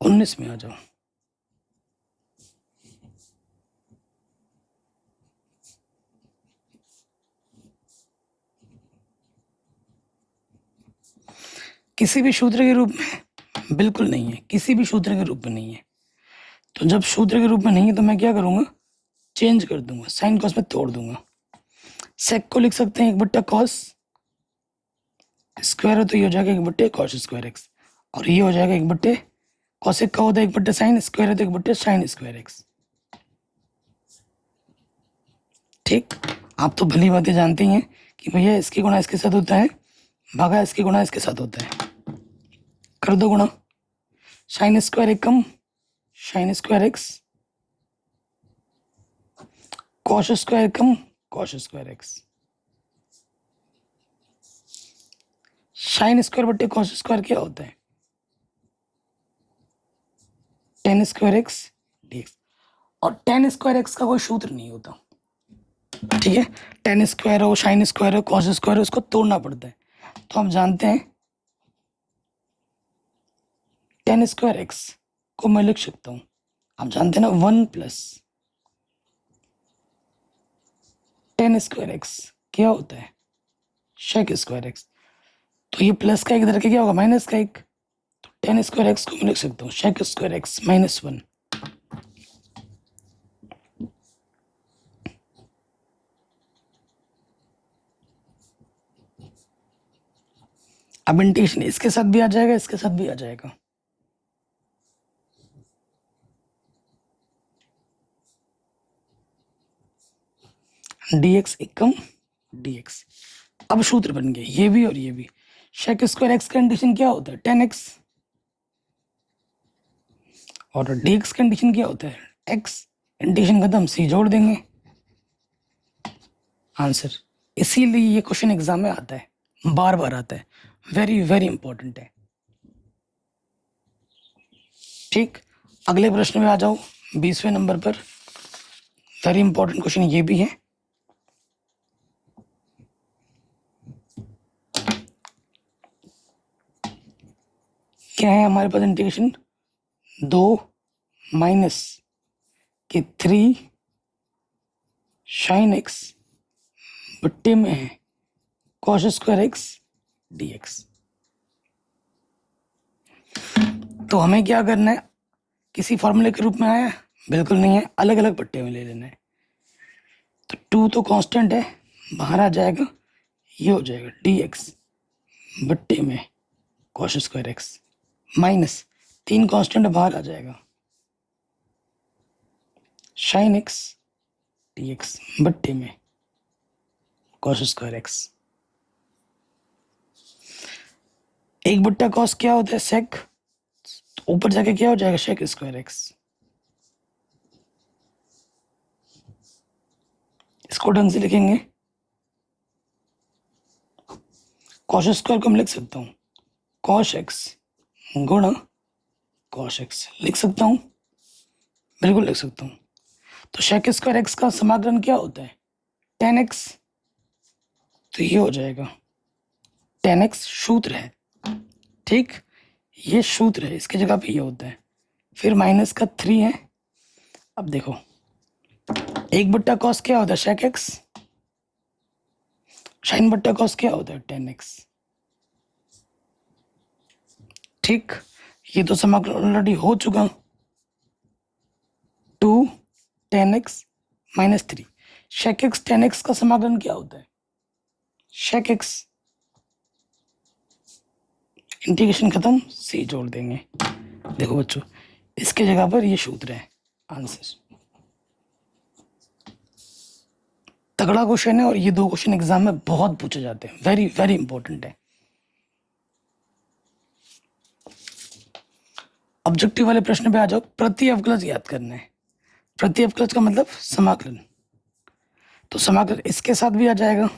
19 में आ जाओ। किसी भी सूत्र के रूप में बिल्कुल नहीं है, किसी भी सूत्र के रूप में नहीं है। तो जब सूत्र के रूप में नहीं है तो मैं क्या करूंगा, चेंज कर दूंगा, साइन कॉस में तोड़ दूंगा। सेक को लिख सकते हैं 1/cos स्क्वायर, तो ये हो जाएगा 1/cos स्क्वायर एक्स, और ये हो जाएगा 1/cosec का होता है 1/sin स्क्वायर है तो 1/sin स्क्वायर एक्स। ठीक, आप तो भली बातें जानते ही हैं कि भैया इसकी गुणा इसके साथ होता है, भागा इसकी गुणा इसके साथ होता है। कर दो गुणा, साइन स्क्वायर एक कम sine square x, cos square कम cos square x, sine square बट्टे कॉस स्क्वायर क्या होता है, टेन स्क्वायर एक्स डीएक्स। और टेन स्क्वायर एक्स का कोई सूत्र नहीं होता, ठीक है। टेन स्क्वायर हो, साइन स्क्वायर हो, कॉस स्क्वायर हो, उसको तोड़ना पड़ता है। तो हम जानते हैं टेन स्क्वायर एक्स को मैं लिख सकता हूं, आप जानते हैं ना 1 + टेन स्क्वायर एक्स क्या होता है, शेक स्क्वायर एक्स। तो ये प्लस का एक इधर के क्या होगा, माइनस का एक, तो टेन स्क्वायर एक्स को मैं लिख सकता हूँ शेक स्क्वायर एक्स -1। अब इंटीग्रेशन इसके साथ भी आ जाएगा, इसके साथ भी आ जाएगा। dx एकम dx। अब सूत्र बन गए ये भी और ये भी। शेक स्क्वायर एक्स कंडीशन क्या होता है 10x, और dx कंडीशन क्या होता है x। इंटीग्रेशन खत्म, c जोड़ देंगे, आंसर। इसीलिए ये क्वेश्चन एग्जाम में आता है, बार बार आता है, वेरी वेरी इंपॉर्टेंट है। ठीक, अगले प्रश्न में आ जाओ 20वें नंबर पर। वेरी इंपॉर्टेंट क्वेश्चन ये भी है। क्या है हमारे पास इंटीग्रेशन 2 माइनस के 3 साइन एक्स बट्टे में है कॉस स्क्वायर एक्स dx। तो हमें क्या करना है, किसी फॉर्मूले के रूप में आया बिल्कुल नहीं है, अलग अलग पट्टे में ले लेना है। तो 2 तो कांस्टेंट है, बाहर आ जाएगा, ये हो जाएगा dx बट्टे में cos square x, minus 3 constant बाहर आ जाएगा, साइन एक्स dx बट्टे में कॉस स्क्वायर एक्स। 1 बट्टा कॉस क्या होता है सेक, तो ऊपर जाके क्या हो जाएगा सेक स्क्वायर एक्स। इसको ढंग से लिखेंगे, कॉस स्क्वायर को मैं लिख सकता हूँ कॉस एक्स गुणा कॉस एक्स, लिख सकता हूँ, बिल्कुल लिख सकता हूँ। तो सेक स्क्वायर एक्स का समाकलन क्या होता है 10x, तो ये हो जाएगा 10x सूत्र है। ठीक, ये सूत्र है, इसकी जगह पे ये होता है, फिर माइनस का 3 है। अब देखो 1 बट्टा कॉस क्या होता है सेक एक्स, साइन बट्टा कॉस क्या होता है 10x। ठीक, ये तो समाकलन ऑलरेडी हो चुका, 2 10x माइनस 3। सेक एक्स 10x का समाकलन क्या होता है सेक एक्स, इंटीग्रेशन खत्म, c जोड़ देंगे। देखो बच्चों, इसके जगह पर ये सूत्र है, आंसर। तगड़ा क्वेश्चन है, और ये 2 क्वेश्चन एग्जाम में बहुत पूछे जाते हैं, वेरी वेरी इंपॉर्टेंट है। ऑब्जेक्टिव वाले प्रश्न पे आ जाओ। प्रति अवकलज याद करना है। प्रति अवकलज का मतलब समाकलन, तो समाकलन इसके साथ भी आ जाएगा,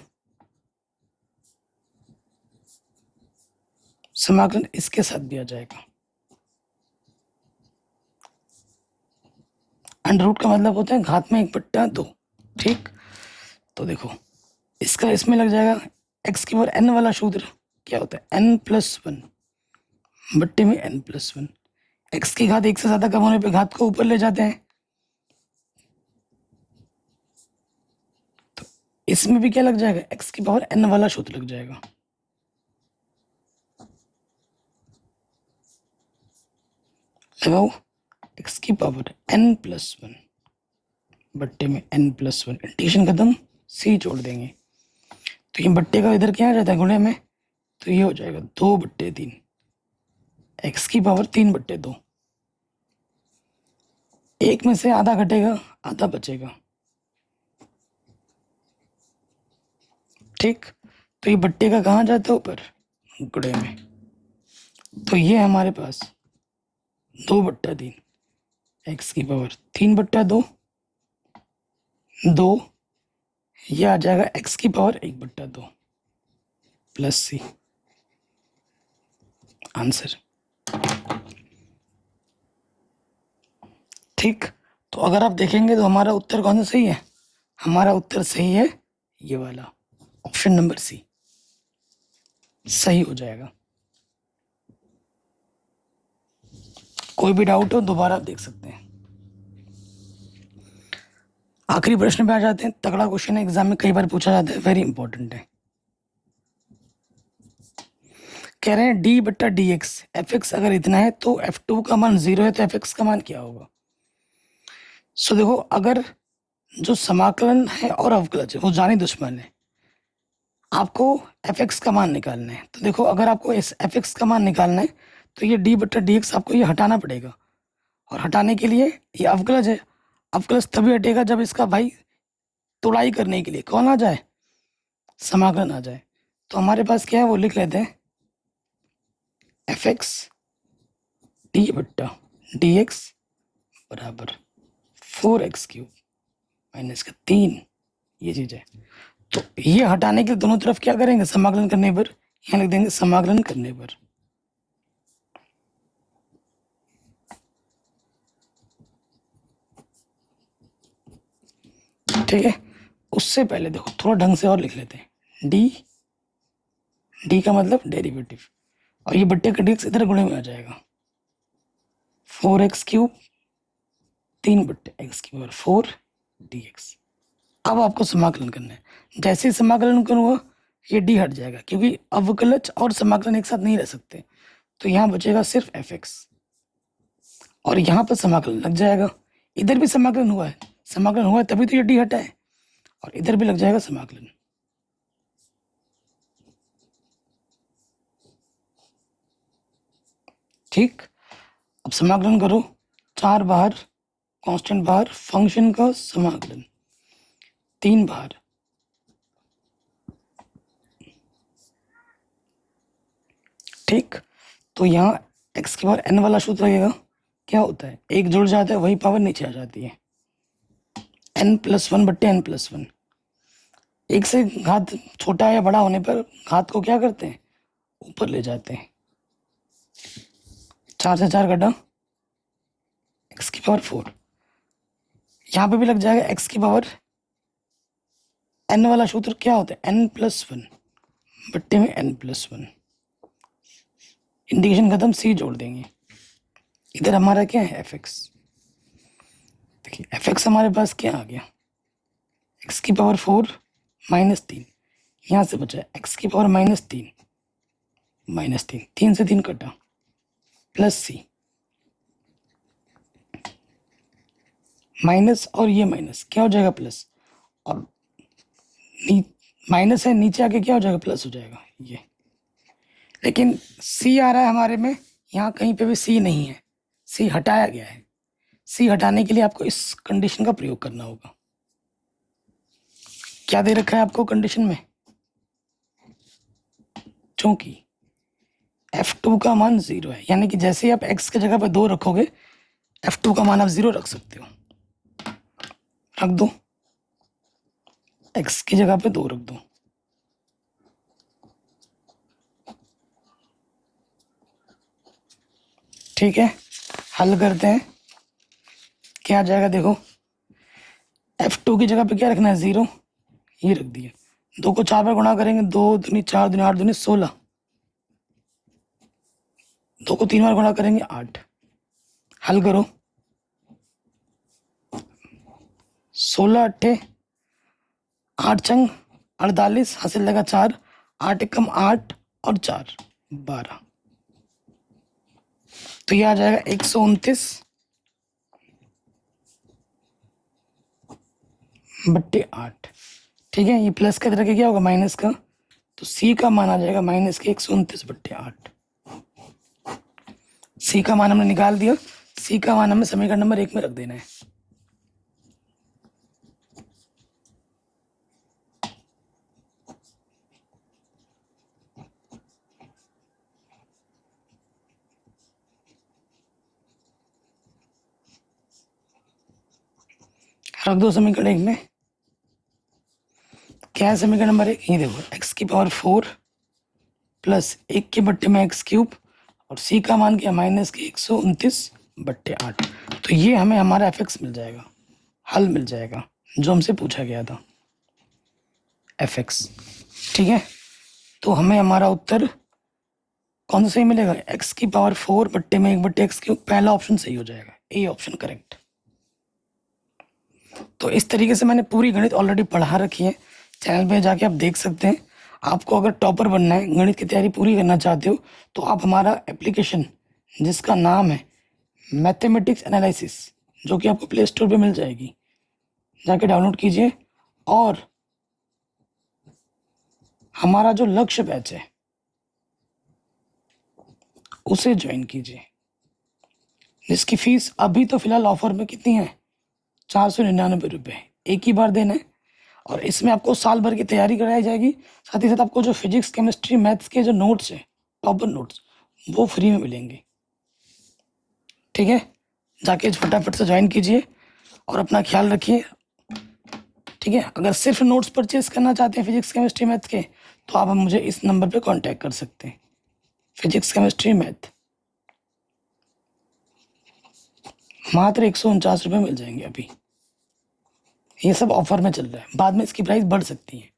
समाकलन इसके साथ भी आ जाएगा। अंडर रूट का मतलब होता है घात में 1 बट्टा 2। ठीक, तो देखो इसका इसमें लग जाएगा x की पावर n वाला सूत्र क्या होता है n+1 बट्टे में n+1। x की घात 1 से ज्यादा कम होने पे घात को ऊपर ले जाते हैं, तो इसमें भी क्या लग जाएगा x की पावर n वाला सूत्र लग जाएगा। लगाओ x की पावर n+1 बट्टे में n+1, इंटीग्रेशन खत्म, c जोड़ देंगे। तो ये बट्टे का इधर क्या आ जाता है गुणे में, तो ये हो जाएगा 2/3, x की पावर 3/2। एक में से आधा घटेगा, आधा बचेगा। ठीक, तो ये बट्टे का कहाँ जाता है ऊपर गुणे में, तो ये हमारे पास 2/3, x की पावर 3/2, 2, ये आ जाएगा x की पावर 1/2 प्लस c, आंसर। ठीक, तो अगर आप देखेंगे तो हमारा उत्तर कौन सा सही है, हमारा उत्तर सही है ये वाला, ऑप्शन नंबर सी सही हो जाएगा। कोई भी डाउट हो दोबारा आप देख सकते हैं। आखिरी प्रश्न पे आ जाते हैं, तगड़ा क्वेश्चन है, एग्जाम में कई बार पूछा जाता है, वेरी इंपॉर्टेंट है। कह रहे हैं d/dx, fx अगर इतना है तो f2 का मान 0 है, तो fx का मान क्या होगा। सो देखो, अगर जो समाकलन है और अवकलज है वो जानी दुश्मन है, आपको fx का मान निकालना है। तो देखो, अगर आपको इस fx का मान निकालना है तो ये d/dx आपको ये हटाना पड़ेगा, और हटाने के लिए ये अवकलज है, अवकलज तभी हटेगा जब इसका भाई तुड़ाई करने के लिए कौन आ जाए, समाकलन आ जाए। तो हमारे पास क्या है वो लिख लेते हैं, एफ एक्स डी बट्टा डी एक्स बराबर 4x³ माइनस का 3, ये चीज है। तो ये हटाने के लिए दोनों तरफ क्या करेंगे, समाकलन करने पर, यहाँ लिख देंगे समाकलन करने पर। ठीक है, उससे पहले देखो थोड़ा ढंग से और लिख लेते हैं, डी का मतलब डेरिवेटिव, और ये बट्टे का dx इधर गुणे में आ जाएगा, 4x³ 3 बट्टे x⁴ dx। अब आपको समाकलन करना है, जैसे ही समाकलन करूँगा ये डी हट जाएगा, क्योंकि अवकलज और समाकलन एक साथ नहीं रह सकते। तो यहाँ बचेगा सिर्फ एफ एक्स, और यहाँ पर समाकलन लग जाएगा, इधर भी समाकलन हुआ है, समाकलन हुआ है तभी तो ये डी हटा है, और इधर भी लग जाएगा समाकलन। ठीक, अब समाकलन करो, 4 बाहर कांस्टेंट बाहर, फंक्शन का समाकलन 3 बाहर, ठीक। तो यहाँ x के बाहर n वाला सूत्र लगेगा, क्या होता है, एक जुड़ जाता है वही पावर नीचे आ जाती है, n+1 बट्टे n+1। एक से घात छोटा या बड़ा होने पर घात को क्या करते हैं, ऊपर ले जाते हैं। 4 से 4 कटा, x⁴। यहाँ पे भी लग जाएगा x⁴ n वाला सूत्र क्या होता है, n+1 बट्टे में n+1, इंडिकेशन खत्म, c जोड़ देंगे। इधर हमारा क्या है, एफ एक्स। देखिए एफ एक्स हमारे पास क्या आ गया, x⁴ -3, यहाँ से बचा x⁴ -3 -3, 3 से 3 कटा, प्लस सी, माइनस और ये माइनस क्या हो जाएगा, प्लस, और माइनस है नीचे आके क्या हो जाएगा, प्लस हो जाएगा ये। लेकिन सी आ रहा है हमारे में, यहाँ कहीं पे भी सी नहीं है, सी हटाया गया है। सी हटाने के लिए आपको इस कंडीशन का प्रयोग करना होगा। क्या दे रखा है आपको कंडीशन में, चूंकि f2 का मान 0 है, यानी कि जैसे ही आप x की जगह पर 2 रखोगे, f2 का मान आप 0 रख सकते हो, रख दो, x की जगह पे 2 रख दो। ठीक है, हल करते हैं, क्या आ जाएगा, देखो f2 की जगह पे क्या रखना है, 0, ये रख दिया। 2 को 4 बार गुणा करेंगे, 2 दूनी 4 दूनी 8 दूनी 16, 2 को 3 बार गुणा करेंगे 8, हल करो, 16 अट्ठे 8 चंग 48, हासिल लगा 4, 8 एकम 8 और 4 12, तो ये आ जाएगा 129 बट्टे 8। ठीक है, ये प्लस का तरह के क्या होगा, माइनस का, तो सी का मान आ जाएगा माइनस के 129 बट्टे 8। सी का मान हमने निकाल दिया, सी का मान हमें समीकरण नंबर 1 में रख देना है। रख दो समीकरण 1 में, क्या है समीकरण नंबर 1, ये देखो x⁴ प्लस 1 के बट्टे में x³ और c का मान क्या, माइनस के 129 बट्टे 8। तो ये हमें हमारा एफ एक्स मिल जाएगा, हल मिल जाएगा जो हमसे पूछा गया था, एफ एक्स। ठीक है, तो हमें हमारा उत्तर कौन सा सही मिलेगा, x⁴ बट्टे में 1 बट्टे x³, पहला ऑप्शन सही हो जाएगा, ए ऑप्शन करेक्ट। तो इस तरीके से मैंने पूरी गणित ऑलरेडी पढ़ा रखी है, चैनल पे जाके आप देख सकते हैं। आपको अगर टॉपर बनना है, गणित की तैयारी पूरी करना चाहते हो, तो आप हमारा एप्लीकेशन जिसका नाम है मैथमेटिक्स एनालिसिस, जो कि आपको प्ले स्टोर पे मिल जाएगी, जाके डाउनलोड कीजिए, और हमारा जो लक्ष्य बैच है उसे ज्वाइन कीजिए, जिसकी फीस अभी तो फिलहाल ऑफर में कितनी है, 499 रुपये, एक ही बार देना है। और इसमें आपको साल भर की तैयारी कराई जाएगी। साथ ही साथ आपको जो फिजिक्स केमिस्ट्री मैथ्स के जो नोट्स हैं, प्रॉपर नोट्स, वो फ्री में मिलेंगे। ठीक है, जाके फटाफट से ज्वाइन कीजिए और अपना ख्याल रखिए। ठीक है, अगर सिर्फ नोट्स परचेज करना चाहते हैं फिजिक्स केमिस्ट्री मैथ के, तो आप मुझे इस नंबर पे कांटेक्ट कर सकते हैं। फिजिक्स केमिस्ट्री मैथ मात्र 149 रुपये मिल जाएंगे अभी। ये सब ऑफर में चल रहा है, बाद में इसकी प्राइस बढ़ सकती है।